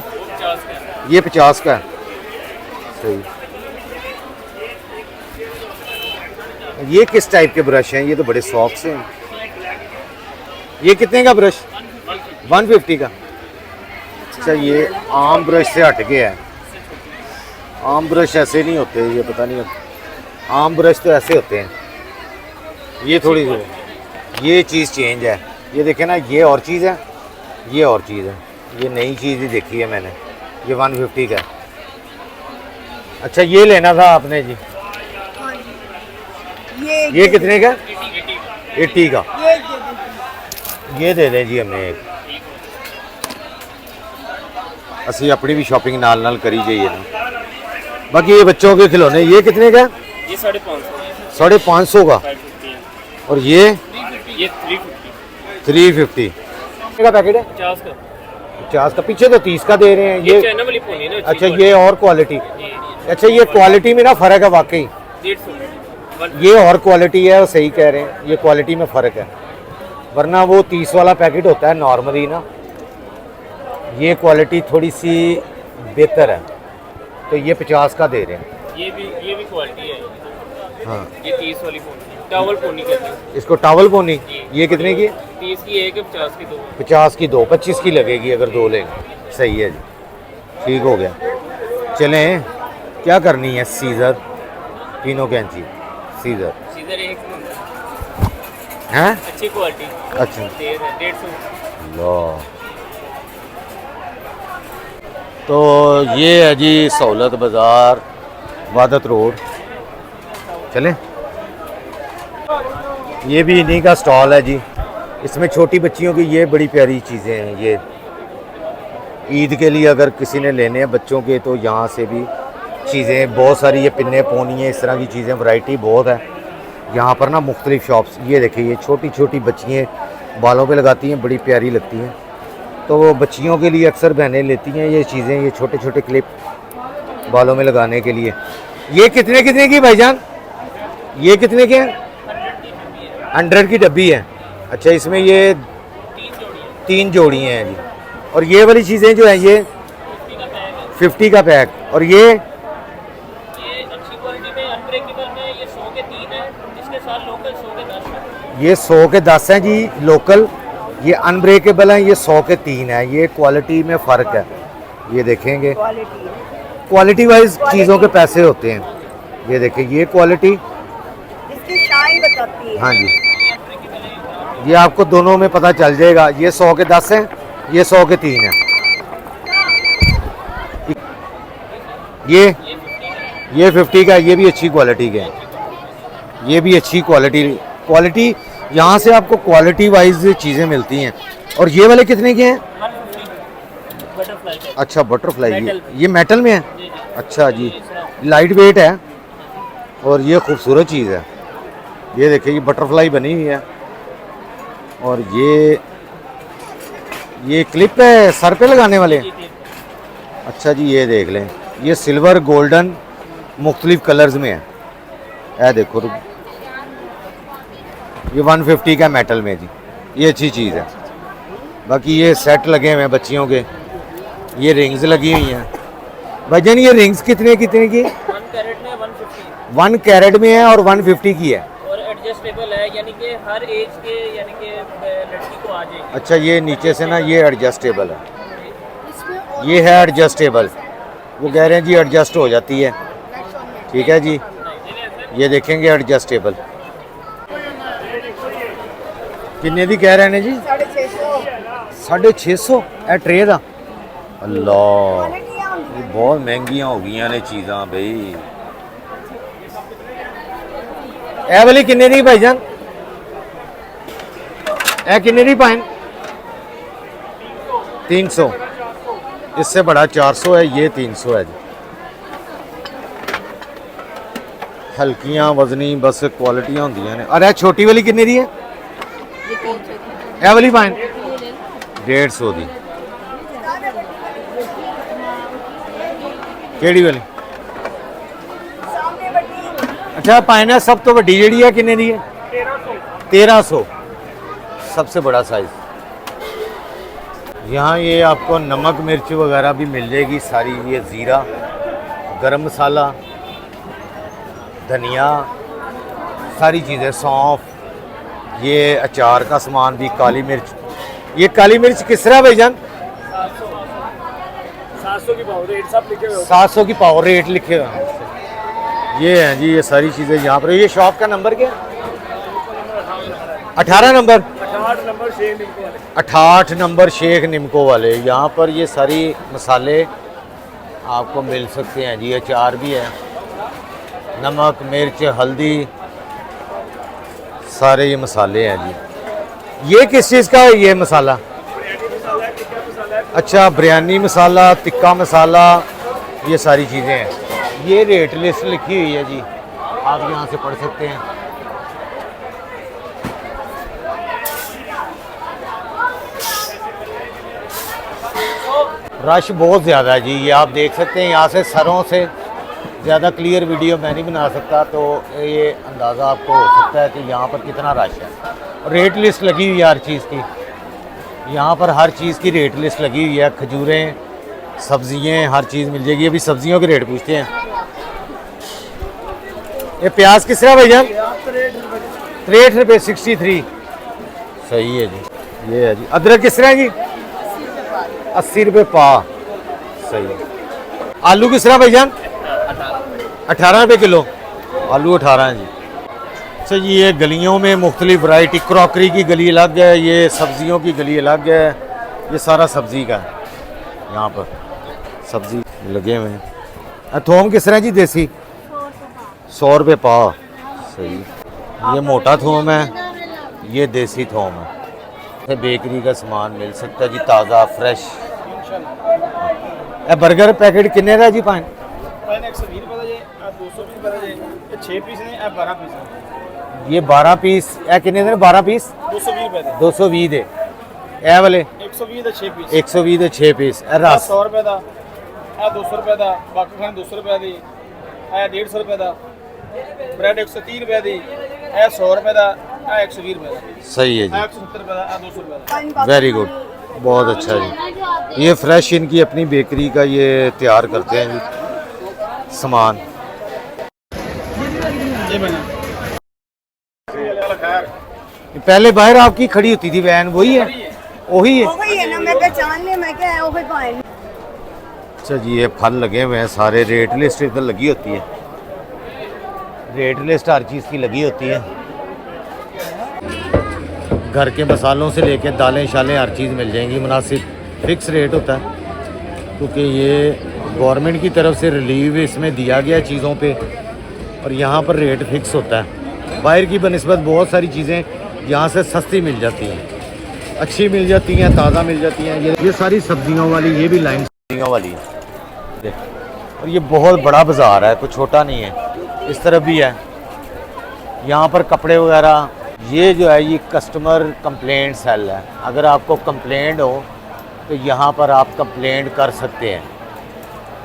ये 50 का है सही ये किस टाइप के ब्रश हैं ये तो बड़े सॉफ्ट से हैं ये कितने का ब्रश 150 का अच्छा ये आम ब्रश से हट के है आम ब्रश ऐसे नहीं होते ये पता नहीं होता आम ब्रश तो ऐसे होते हैं ये थोड़ी ये चीज़ चेंज है ये देखें ना ये और चीज़ है ये और चीज़ है ये नई चीज़ ही देखी है मैंने ये 150 का है अच्छा ये लेना था आपने जी, हाँ जी ये कितने का? 80 का। ये दे दें। ये दे दें जी हमें एक। ਅਸੀਂ अपनी भी शॉपिंग नाल नाल करी जाइए ना। बाकी ये बच्चों के खिलौने, ये कितने का? ये 550 550 का। और ये 350 350 का पैकेट है, 50 का 50 का। पीछे तो 30 का दे रहे हैं ये। चाइना वाली पोनी ना। अच्छा ये और क्वालिटी, अच्छा ये क्वालिटी में ना फ़र्क है वाकई, 150 ये और क्वालिटी है, सही कह रहे हैं, ये क्वालिटी में फ़र्क है। वरना वो 30 वाला पैकेट होता है नॉर्मली ना, ये क्वालिटी थोड़ी सी बेहतर है, तो ये 50 का दे रहे हैं। ये भी क्वालिटी है। हाँ ये 30 वाली पोनी टावल पोनी कहते हैं इसको टावल पोनी। ये कितने की? 30 की एक 50 की दो। 50 की 2, 25 की लगेगी अगर 2 लेंगे। सही है जी, ठीक हो गया। चलें, क्या करनी है? सीज़र, तीनों कैंची सीज़र सीजर एक हैं। अच्छी क्वालिटी अच्छा 150 लो, तो ये है जी सहूलत बाज़ार, वादत रोड। चलें, ये भी इन्हीं का स्टॉल है जी। इसमें छोटी बच्चियों की ये बड़ी प्यारी चीज़ें हैं। ये ईद के लिए अगर किसी ने लेने हैं बच्चों के, तो यहाँ से भी चीज़ें बहुत सारी, ये पिन्ने पोनी है, इस तरह की चीज़ें, वैरायटी बहुत है यहाँ पर ना, मुख्तलिफ शॉप्स। ये देखिए, ये छोटी छोटी बच्चियाँ बालों पे लगाती हैं, बड़ी प्यारी लगती हैं। तो वो बच्चियों के लिए अक्सर बहनें लेती हैं ये चीज़ें, ये छोटे छोटे क्लिप बालों में लगाने के लिए। ये कितने कितने की भाईजान? ये कितने के हैं? 100 की डब्बी है। अच्छा, इसमें ये 3 जोड़ी हैं जी। और ये वाली चीज़ें जो हैं ये 50 का पैक। और ये अच्छी क्वालिटी में अनब्रेकेबल में ये 100 के 3 है, इसके साथ लोकल 100 के 10 है। ये 100 के 10 हैं जी लोकल, ये अनब्रेकेबल हैं, ये 100 के 3 हैं। ये क्वालिटी में फ़र्क है, ये देखेंगे क्वालिटी है। क्वालिटी वाइज चीज़ों के पैसे होते हैं। ये देखिए, ये क्वालिटी, इसकी शाइन बताती है। हाँ जी, ये आपको दोनों में पता चल जाएगा। ये 100 के 10 हैं, ये 100 के 3 हैं। ये 50 का, ये भी अच्छी क्वालिटी के हैं। ये भी अच्छी क्वालिटी यहाँ से आपको क्वालिटी वाइज चीज़ें मिलती हैं। और ये वाले कितने के हैं? बटरफ्लाई है। अच्छा बटरफ्लाई, मेटल ये मेटल में है। अच्छा जी, लाइट वेट है और ये खूबसूरत चीज़ है। ये देखिए, ये बटरफ्लाई बनी हुई है। और ये क्लिप है सर पे लगाने वाले। अच्छा जी, ये देख लें, ये सिल्वर गोल्डन मुख्तलिफ कलर्स में है। ये देखो, तो ये 150 का मेटल में जी, ये अच्छी चीज़ है। बाकी ये सेट लगे हुए हैं बच्चियों के, ये रिंग्स लगी हुई हैं। भजन ये रिंग्स कितने कितने की? 1 कैरेट में 150 1 कैरेट में है और 150 की है। और एडजस्टेबल है, यानी कि हर एज के, यानी कि लड़की को आ जाएगी। अच्छा, ये नीचे से ना ये एडजस्टेबल है, ये है एडजस्टेबल। वो कह रहे हैं जी एडजस्ट हो जाती है। ठीक है जी, ये देखेंगे एडजस्टेबल। किन्ने दी कह रहे हैं जी? 650। 650 ए ट्रे दा। अल्लाह, ये बहुत महंगियां हो गई ने चीज़ां बई। ए वाली किन्ने दी भाईजान? ए किन्ने दी पाइन? 300। इससे बड़ा 400 है, ये 300 है जी। हल्कियां वजनी बस क्वालिटियां होंदियां ने। अरे छोटी वाली किन्ने दी है? ए वाली पाइन 150 दी। केड़ी वाली? सामने बड़ी। अच्छा, पाइन है सब तो वड्डी जेड़ी है किन्ने दी है? 1300, सबसे बड़ा साइज। यहाँ ये आपको नमक मिर्च वगैरह भी मिल जाएगी सारी। ये ज़ीरा, गरम मसाला, धनिया, सारी चीज़ें, सौंफ, ये अचार का सामान भी, काली मिर्च। ये काली मिर्च किस तरह भाईजान? 700 की पावर रेट सब लिखे हुए 700 की पावर रेट लिखे हुए हैं। ये हैं जी, ये सारी चीज़ें यहाँ पर। ये शॉप का नंबर क्या है? 18 नंबर। 68 नंबर शेख लिखने वाले। 68 नंबर शेख निमको वाले। यहाँ पर ये सारी मसाले आपको मिल सकते हैं जी। अचार भी है, नमक, मिर्च, हल्दी, सारे ये मसाले हैं जी। ये किस चीज़ का है ये मसाला? अच्छा, बिरयानी मसाला, टिक्का मसाला, ये सारी चीज़ें हैं। ये रेट लिस्ट लिखी हुई है जी, आप यहाँ से पढ़ सकते हैं। रश बहुत ज़्यादा है जी, ये आप देख सकते हैं। यहाँ से सरों से ज़्यादा क्लियर वीडियो मैं नहीं बना सकता, तो ये अंदाज़ा आपको हो सकता है कि यहाँ पर कितना रश है। रेट लिस्ट लगी हुई है हर चीज़ की, यहाँ पर हर चीज़ की रेट लिस्ट लगी हुई है। खजूरें, सब्जियाँ, हर चीज़ मिल जाएगी। अभी सब्जियों के रेट पूछते हैं। ये प्याज किस तरह भैया? 63 रुपये, 63। सही है जी। ये है जी। अदरक किस तरह है जी? 80 रुपये पा। सही है। आलू किस तरह भैया? 18 रुपये किलो। आलू 18 है जी। अच्छा जी, ये गलियों में मुख्तलिफ वैरायटी, क्रॉकरी की गली अलग है, ये सब्जियों की गली अलग है। ये सारा सब्जी का है, यहाँ पर सब्जी लगे हुए हैं। थोम किस तरह जी? देसी 100 रुपये पा। सही। ये मोटा थोम है, ये देसी थोम है। बेकरी का सामान मिल सकता है जी, ताज़ा फ्रेश। बर्गर पैकेट कितने का जी? 120 रुपये जी, 220 रुपये जी। 6 पीस ने, 12 पीस ने। ये 12 पीस ए कितने दे? 12 पीस 220 रुपये दे। 220 दे। ए वाले 120 ਦੇ 6 ਪੀਸ। 120 ਦੇ 6 ਪੀਸ। ਇਹ ਰਸ 100 ਰੁਪਏ ਦਾ, ਇਹ 200 ਰੁਪਏ ਦਾ, ਬਾਕੀ ਖਾਣ 200 ਰੁਪਏ ਦੀ, ਇਹ 150 ਰੁਪਏ ਦਾ, ਬ੍ਰੈਡ 130 ਰੁਪਏ ਦੀ, ਇਹ 100 ਰੁਪਏ ਦਾ, ਇਹ 120 ਰੁਪਏ ਦਾ, सही है ਇਹ जी, 170 ਰੁਪਏ ਦਾ, ਇਹ 200 ਰੁਪਏ ਦਾ। वेरी गुड, बहुत अच्छा जी। ये फ्रेश इनकी अपनी बेकरी का ये तैयार करते हैं जी सामान। ये बना पहले बाहर आपकी खड़ी होती थी वैन, वही है? वही है। वही है ना, मैं पहचान लिया, मैं क्या है वो भाई। अच्छा जी, ये फल लगे हुए हैं सारे। रेट लिस्ट इधर लगी होती है, रेट लिस्ट हर चीज़ की लगी होती है। घर के मसालों से लेके दालें शालें हर चीज़ मिल जाएंगी। मुनासिब फिक्स रेट होता है, क्योंकि ये गवर्नमेंट की तरफ से रिलीव इसमें दिया गया चीज़ों पे, और यहाँ पर रेट फिक्स होता है। बाहर की बनस्बत बहुत सारी चीज़ें यहाँ से सस्ती मिल जाती हैं, अच्छी मिल जाती हैं, ताज़ा मिल जाती हैं। ये सारी सब्जियों वाली, ये भी लाइन सब्जियों वाली है। और ये बहुत बड़ा बाज़ार है, कुछ छोटा नहीं है। इस तरफ भी है, यहाँ पर कपड़े वगैरह। ये जो है ये कस्टमर कंप्लेंट सेल है। अगर आपको कंप्लेंट हो तो यहाँ पर आप कंप्लेंट कर सकते हैं,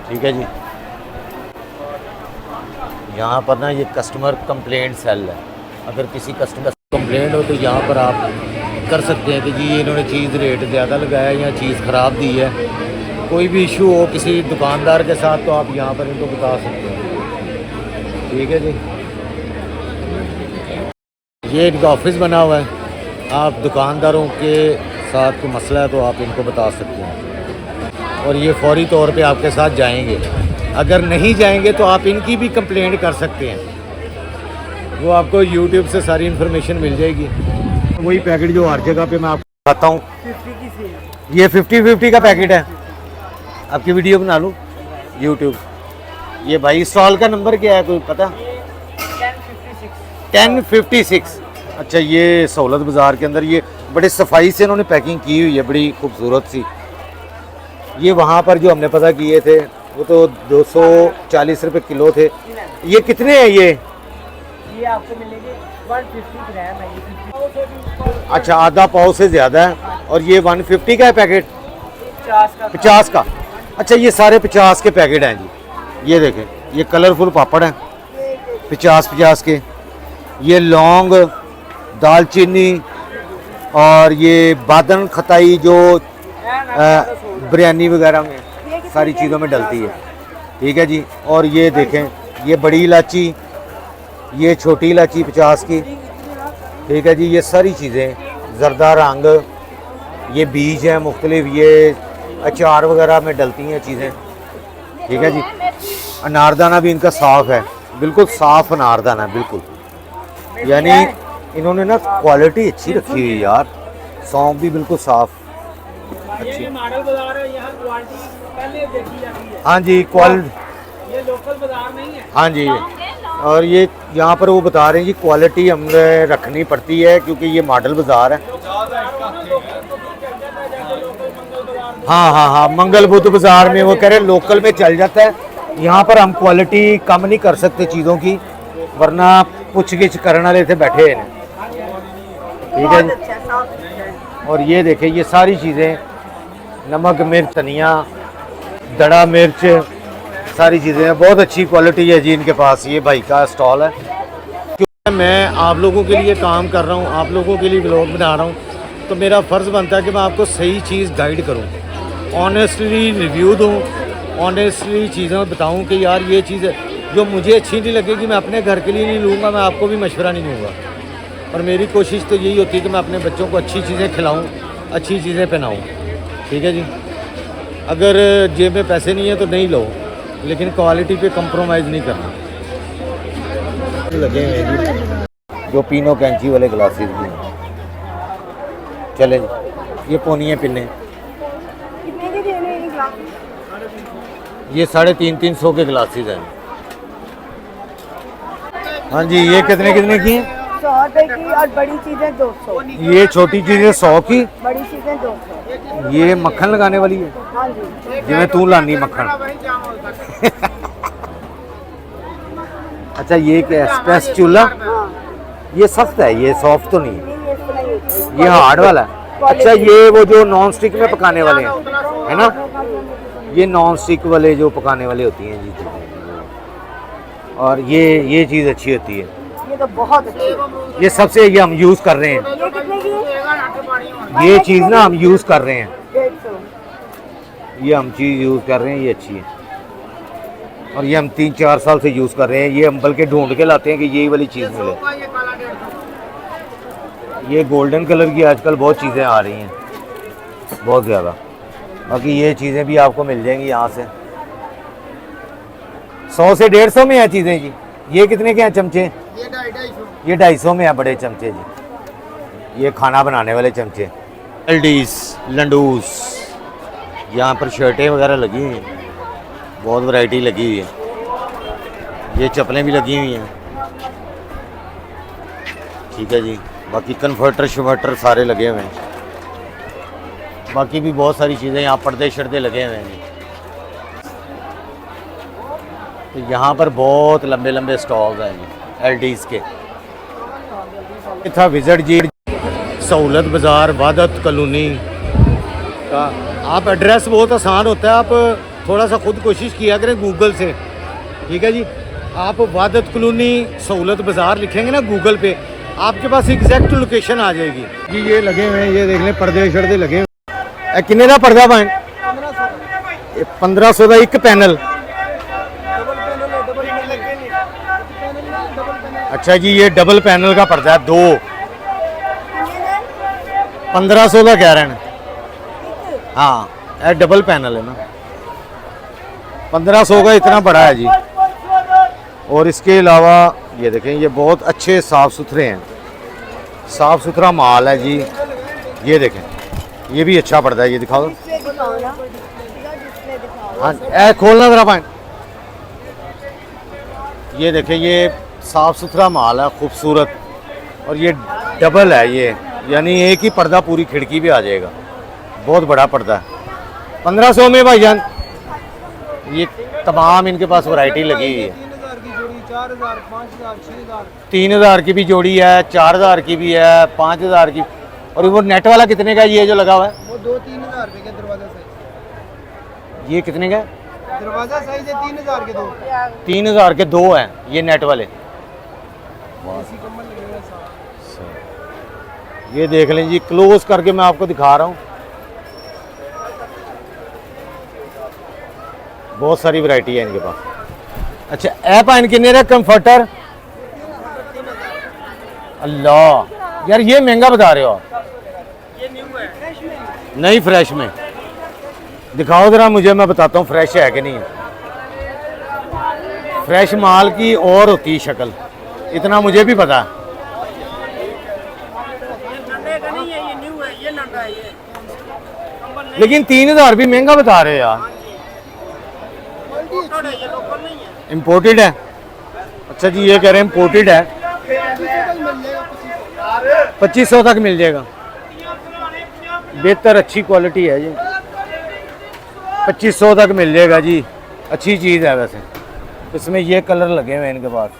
ठीक है जी। यहाँ पर ना ये कस्टमर कंप्लेंट सेल है। अगर किसी कस्टमर कंप्लेंट हो तो यहाँ पर आप कर सकते हैं कि जी इन्होंने चीज़ रेट ज़्यादा लगाया या चीज़ ख़राब दी है। कोई भी इशू हो किसी दुकानदार के साथ तो आप यहाँ पर इनको बता सकते हैं, ठीक है जी। ये इनका ऑफिस बना हुआ है। आप दुकानदारों के साथ कोई मसला है तो आप इनको बता सकते हैं, और ये फौरी तौर पे आपके साथ जाएंगे। अगर नहीं जाएंगे तो आप इनकी भी कंप्लेंट कर सकते हैं, वो आपको यूट्यूब से सारी इन्फॉर्मेशन मिल जाएगी। वही पैकेट जो हर जगह पे मैं आपको बताता हूँ, ये 50-50 का पैकेट है। आपकी वीडियो बना लूँ यूट्यूब। ये भाई स्टॉल का नंबर क्या है, कोई पता? 1056। अच्छा, ये सहूलत बाज़ार के अंदर ये बड़े सफाई से इन्होंने पैकिंग की हुई है, बड़ी खूबसूरत सी। ये वहाँ पर जो हमने पता किए थे वो तो 240 रुपये किलो थे। ये कितने हैं ये? आपको मिलेंगे 150 ग्राम है। अच्छा, आधा पाव से ज़्यादा है। और ये 150 का है पैकेट? 50 का। अच्छा, ये सारे 50 के पैकेट हैं जी। ये देखें, ये कलरफुल पापड़ हैं 50-50 के। ये लौंग, दालचीनी और ये बादन खताई जो बिरयानी वगैरह में सारी चीज़ों में डलती है, ठीक है जी। और ये देखें, ये बड़ी इलायची, ये छोटी इलायची 50 की, ठीक है जी। ये सारी चीज़ें, ज़रदा रंग, ये बीज हैं मुख्तलिफ, ये अचार वगैरह में डलती हैं चीज़ें, ठीक है जी। अनारदाना भी इनका साफ़ है, बिल्कुल साफ़ अनारदाना है बिल्कुल। यानी इन्होंने ना क्वालिटी अच्छी रखी हुई है यार। सौंफ भी बिल्कुल साफ़, अच्छी। मॉडल बाजार है, यहाँ क्वालिटी पहले देखी जाती है। हाँ जी ये लोकल बाजार नहीं है। हाँ जी, और ये यहाँ पर वो बता रहे हैं जी क्वालिटी हमें रखनी पड़ती है क्योंकि ये मॉडल बाज़ार है। हाँ हाँ हाँ, मंगल बुद्ध बाज़ार में वो कह रहे हैं लोकल में चल जाता है, यहाँ पर हम क्वालिटी कम नहीं कर सकते चीज़ों की, वरना पुछ गिछ करने वाले थे बैठे हैं। ठीक है बहुत जी। अच्छा है, साफ सुथरा है। और ये देखें ये सारी चीज़ें, नमक मिर्च धनिया दड़ा मिर्च सारी चीज़ें बहुत अच्छी क्वालिटी है जी इनके पास। ये भाई का स्टॉल है। क्योंकि मैं आप लोगों के लिए काम कर रहा हूँ, आप लोगों के लिए व्लॉग बना रहा हूँ, तो मेरा फ़र्ज़ बनता है कि मैं आपको सही चीज़ गाइड करूँ, ऑनेस्टली रिव्यू दूँ, ऑनेस्टली चीज़ें बताऊँ कि यार ये चीज़ जो मुझे अच्छी नहीं लगेगी मैं अपने घर के लिए नहीं लूँगा, मैं आपको भी मशवरा नहीं दूँगा। और मेरी कोशिश तो यही होती है कि मैं अपने बच्चों को अच्छी चीज़ें खिलाऊँ, अच्छी चीज़ें पहनाऊँ। ठीक है जी। अगर जेब में पैसे नहीं है तो नहीं लो, लेकिन क्वालिटी पे कंप्रोमाइज़ नहीं करना। लगे हुए हैं जी जो पीनो कैंची वाले ग्लासेस भी हैं। चले जी, ये पोनियाँ पिन्ने कितने के देने हैं ग्लास? ये 350 के ग्लासेस हैं। हाँ जी, ये कितने कितने की हैं? 100 रुपए की और बड़ी चीजें 200। ये छोटी चीज़ें 100 की, बड़ी चीजें 200। ये मक्खन लगाने वाली है हाँ जी। जिमें तू लानी मक्खन। अच्छा ये क्या है? स्पेस चूल्हा, हाँ, ये सख्त है, ये सॉफ्ट तो नहीं है, नहीं, ये इस तरह ही होता है। ये हार्ड वाला है। अच्छा ये वो जो नॉन स्टिक में पकाने वाले हैं, है ना? ये नॉन स्टिक वाले जो पकाने वाले होती हैं जी। और ये चीज़ अच्छी होती है, ये तो बहुत अच्छी है। ये सबसे ये हम यूज़ कर रहे हैं। ये कितने की है? ये चीज़ ना हम यूज़ कर रहे हैं, 150। ये हम चीज़ यूज़ कर रहे हैं, ये अच्छी है। और ये हम 3-4 साल से यूज़ कर रहे हैं। ये हम बल्कि ढूंढ के लाते हैं कि यही वाली चीज़ मिले। ये गोल्डन कलर की आजकल बहुत चीज़ें आ रही हैं, बहुत ज़्यादा। बाकी ये चीज़ें भी आपको मिल जाएंगी यहाँ से। 100 से 150 में है चीज़ें जी। ये कितने के हैं चमचे? ये 250 में है बड़े चमचे जी। ये खाना बनाने वाले चमचे। एलडीज लंडूस, यहाँ पर शर्टें वगैरह लगी हुई हैं, बहुत वैरायटी लगी हुई है। ये चप्पलें भी लगी हुई हैं। ठीक है जी। बाकी कन्वर्टर शवर्टर सारे लगे हुए हैं। बाकी भी बहुत सारी चीज़ें, यहाँ पर्दे शर्दे लगे हुए हैं जी। तो यहाँ पर बहुत लंबे लंबे स्टॉल्स हैं जी एलडीज़ के। ये था विजिट जी सहूलत बाज़ार वादत कॉलोनी का। आप एड्रेस बहुत आसान होता है, आप थोड़ा सा खुद कोशिश किया करें गूगल से। ठीक है जी। आप वादत कॉलोनी सहूलत बाज़ार लिखेंगे ना गूगल पे, आपके पास एग्जैक्ट लोकेशन आ जाएगी जी। ये लगे हुए हैं, ये देख लें पर्दे शर्दे लगे हुए। किन्ने का पर्दा पाए? 1500 का एक पैनल। अच्छा जी, ये डबल पैनल का पर्दा है, 2 1500 का कह रहे हैं। हाँ ये डबल पैनल है ना, 1500 का इतना बड़ा है जी। और इसके अलावा ये देखें, ये बहुत अच्छे साफ़ सुथरे हैं, साफ़ सुथरा माल है जी। ये देखें, ये भी अच्छा पर्दा है, ये दिखाओ। हाँ ऐ खोलना ज़रा पाए। ये देखें, ये साफ़ सुथरा माल है, खूबसूरत। और ये डबल है, ये यानी एक ही पर्दा पूरी खिड़की पे आ जाएगा। बहुत बड़ा पर्दा है। 1500 में भाईजान। ये तमाम इनके पास वैरायटी लगी हुई है। 3000 की भी जोड़ी है, 4000 की भी है, 5000 की। और वो नेट वाला कितने का ये जो लगा हुआ है? वो 2-3 हज़ार रुपये के दरवाजा साइज। ये कितने का? दरवाजा साइज है 3,000 के 2। 3000 के 2 हैं ये नेट वाले। ये देख लें जी, क्लोज करके मैं आपको दिखा रहा हूँ। बहुत सारी वैरायटी है इनके पास। अच्छा ऐ पाइन किन्ने रे कंफर्टर? अल्लाह यार ये महंगा बता रहे हो आप। ये न्यू है, नहीं फ्रेश में दिखाओ जरा मुझे, मैं बताता हूँ फ्रेश है कि नहीं है। फ्रेश माल की और होती शक्ल, इतना मुझे भी पता है। नंडे का नहीं है, ये न्यू है, ये नंडा है ये। लेकिन 3000 भी महंगा बता रहे हो यार। इम्पोर्टेड है। अच्छा जी, ये कह रहे हैं इम्पोर्टेड है, 2500 तक मिल जाएगा। बेहतर अच्छी क्वालिटी है जी, 2500 तक मिल जाएगा जी। अच्छी चीज़ है वैसे। इसमें ये कलर लगे हुए हैं इनके पास।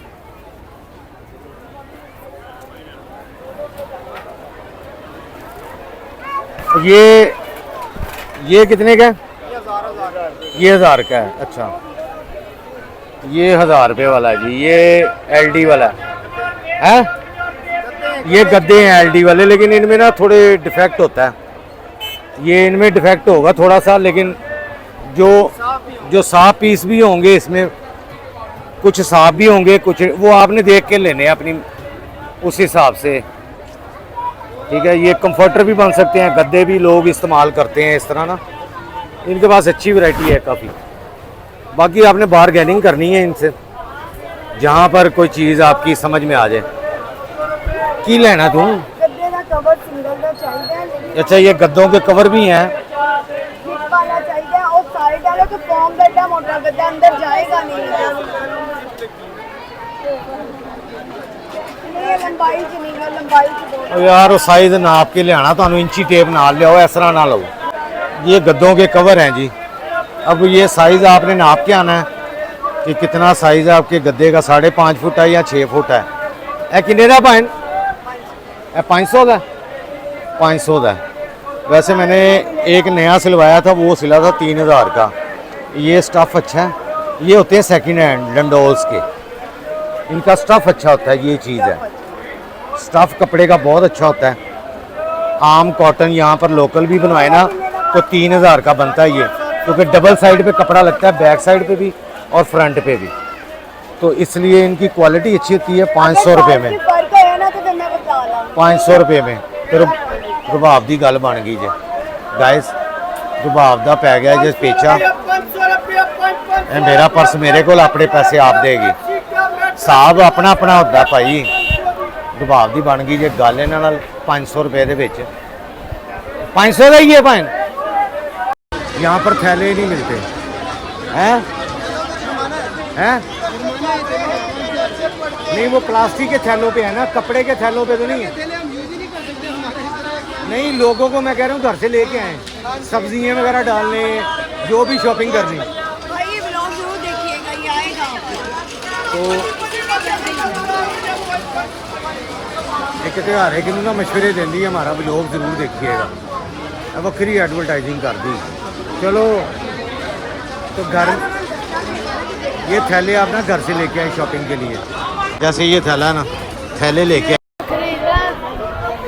ये कितने का है? ये 1000 का है। अच्छा, ये 1000 रुपये वाला है जी। ये एलडी वाला है। ये गद्दे हैं एलडी वाले, लेकिन इनमें ना थोड़े डिफेक्ट होता है। ये इनमें डिफेक्ट होगा थोड़ा सा, लेकिन जो साफ पीस भी होंगे इसमें, कुछ साफ भी होंगे, कुछ वो आपने देख के लेने हैं अपनी उस हिसाब से। ठीक है, ये कंफर्टर भी बन सकते हैं, गद्दे भी लोग इस्तेमाल करते हैं इस तरह ना। इनके पास अच्छी वैरायटी है काफ़ी। बाकी आपने बारगेनिंग करनी है इनसे, जहाँ पर कोई चीज़ आपकी समझ में आ जाए। की लेना तू? गद्दे का कवर सिंगल का चाहिए। अच्छा, ये गद्दों के कवर भी हैं। जिप वाला चाहिए और साइड वाला तो फॉर्म गद्दा, मोटा गद्दा अंदर जाएगा नहीं। ये लंबाई च नहीं है, लंबाई च बहुत। और यार वो साइज नाप के लियाना, तो इंची टेप नाल लियाओ, इस तरह ना लो। ये गद्दों के कवर हैं जी। अब ये साइज़ आपने नाप के आना है कि कितना साइज़ है आपके गद्दे का, 5.5 फुट है या 6 फुट है। ए किन्ने दा भाई? 500 का? 500 का। वैसे मैंने एक नया सिलवाया था, वो सिला था 3000 का। ये स्टफ़ अच्छा है। ये होते हैं सेकंड हैंड लंडोल्स के, इनका स्टफ़ अच्छा होता है। ये चीज़ है, स्टफ़ कपड़े का बहुत अच्छा होता है। आम कॉटन यहाँ पर लोकल भी बनवाए ना तो 3000 का बनता है ये, क्योंकि डबल साइड पे कपड़ा लगता है, बैक साइड पे भी और फ्रंट पे भी, तो इसलिए इनकी क्वालिटी अच्छी होती है। 500 रुपये में, 500 रुपये में। फिर रुबाब की गल बन गई जे गाइस, रुबाब का पै गया जे पेचा। मेरा पर्स मेरे को, अपने पैसे आप देगी। साहब अपना अपना होता भाई। रुबाब की बन गई जे गल इन्हां नाल। 500 रुपये दे विच 500 का ही है भाई। यहाँ पर थैले ही नहीं मिलते हैं। नहीं, वो प्लास्टिक के थैलों पे है ना, कपड़े के थैलों पे तो नहीं है। नहीं, लोगों को मैं कह रहा हूँ घर से लेके आए, सब्जियाँ वगैरह डालने, जो भी शॉपिंग करनी। भाई ये ब्लॉग जरूर देखिएगा, ये आएगा। तो एक त्यौहार है कि ना मशवरे देंदी है, हमारा ब्लॉग जरूर देखिएगा। अब वक्री एडवर्टाइजिंग कर दी। चलो, तो घर ये थैले आप ना घर से लेके आए शॉपिंग के लिए। जैसे ये थैला है ना, थैले लेके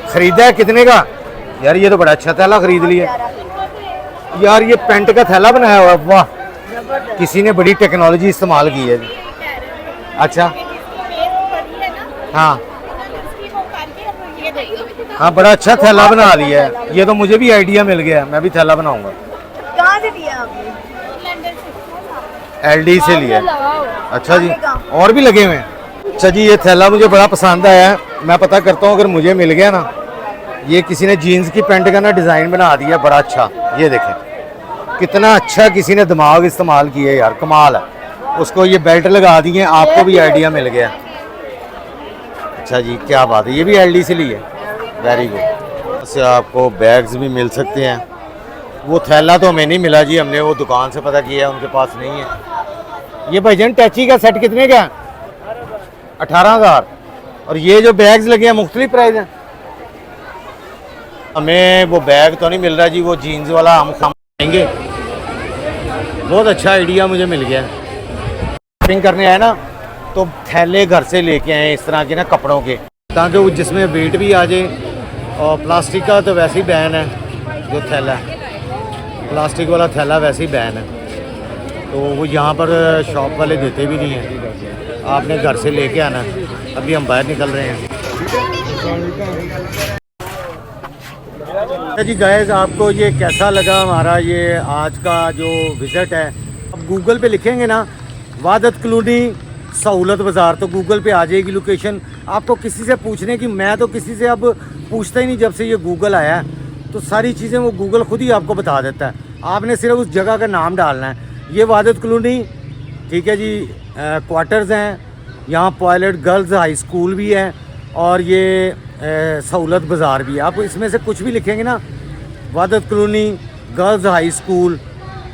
खरीदा है। कितने का? यार ये तो बड़ा अच्छा थैला खरीद लिया यार। ये पेंट का थैला बनाया हुआ है, वाह, किसी ने बड़ी टेक्नोलॉजी इस्तेमाल की है। अच्छा, हाँ हाँ, बड़ा अच्छा थैला बना लिया है। ये तो मुझे भी आइडिया मिल गया, मैं भी थैला बनाऊंगा। कहाँ से दिया आपने? एलडी से लिया। अच्छा जी, और भी लगे हुए हैं। अच्छा जी, ये थैला मुझे बड़ा पसंद आया है। मैं पता करता हूँ, अगर मुझे मिल गया ना। ये किसी ने जीन्स की पैंट का ना डिज़ाइन बना दिया, बड़ा अच्छा। ये देखें कितना अच्छा किसी ने दिमाग इस्तेमाल किया यार, कमाल है। उसको ये बेल्ट लगा दिए, आपको भी आइडिया मिल गया। अच्छा जी, क्या बात है। ये भी एलडी से लिए, वेरी गुड। इससे आपको बैग्स भी मिल सकते हैं। वो थैला तो हमें नहीं मिला जी, हमने वो दुकान से पता किया, उनके पास नहीं है। ये भाईजान टैची का सेट कितने का? 18,000। और ये जो बैग्स लगे हैं मुख्तलिफ प्राइस हैं। हमें वो बैग तो नहीं मिल रहा जी, वो जीन्स वाला हम खाएंगे। बहुत अच्छा आइडिया मुझे मिल गया। शॉपिंग करने आए ना तो थैले घर से लेके आए इस तरह के ना कपड़ों के, ताकि वो जिसमें वेट भी आ जाए। और प्लास्टिक का तो वैसे ही बैन है, जो थैला है प्लास्टिक वाला थैला वैसे ही बैन है, तो वो यहाँ पर शॉप वाले देते भी नहीं हैं। आपने घर से लेके आना है। अभी हम बाहर निकल रहे हैं। जी गाइस, आपको ये कैसा लगा हमारा ये आज का जो विज़िट है? अब गूगल पे लिखेंगे ना वादत कॉलोनी सहूलत बाज़ार, तो गूगल पे आ जाएगी लोकेशन। आपको किसी से पूछने की, मैं तो किसी से अब पूछता ही नहीं जब से ये गूगल आया है, तो सारी चीज़ें वो गूगल खुद ही आपको बता देता है। आपने सिर्फ उस जगह का नाम डालना है। ये वादत कॉलोनी ठीक है जी। क्वार्टर्स हैं यहाँ, पायलट गर्ल्स हाई स्कूल भी है और ये सहूलत बाज़ार भी है। आप इसमें से कुछ भी लिखेंगे ना, Wahdat colony girls high school,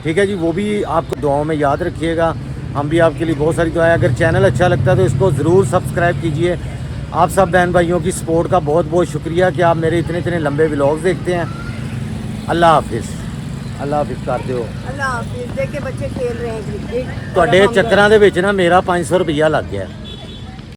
ठीक है जी, वो भी आपको दुआओं में याद रखिएगा। हम भी आपके लिए बहुत सारी दुआएं। अगर चैनल अच्छा लगता है तो इसको ज़रूर सब्सक्राइब कीजिए। आप सब बहन भाइयों की सपोर्ट का बहुत बहुत शुक्रिया कि आप मेरे इतने इतने लंबे व्लॉग्स देखते हैं। अल्लाह हाफिज़। अल्लाह हाफिज़ कर दो। अल्लाह हाफिज़। देख के बच्चे खेल रहे हैं क्रिकेट। ਤੁਹਾਡੇ ਚੱਕਰਾਂ ਦੇ ਵਿੱਚ ਨਾ ਮੇਰਾ 500 ਰੁਪਈਆ ਲੱਗ ਗਿਆ।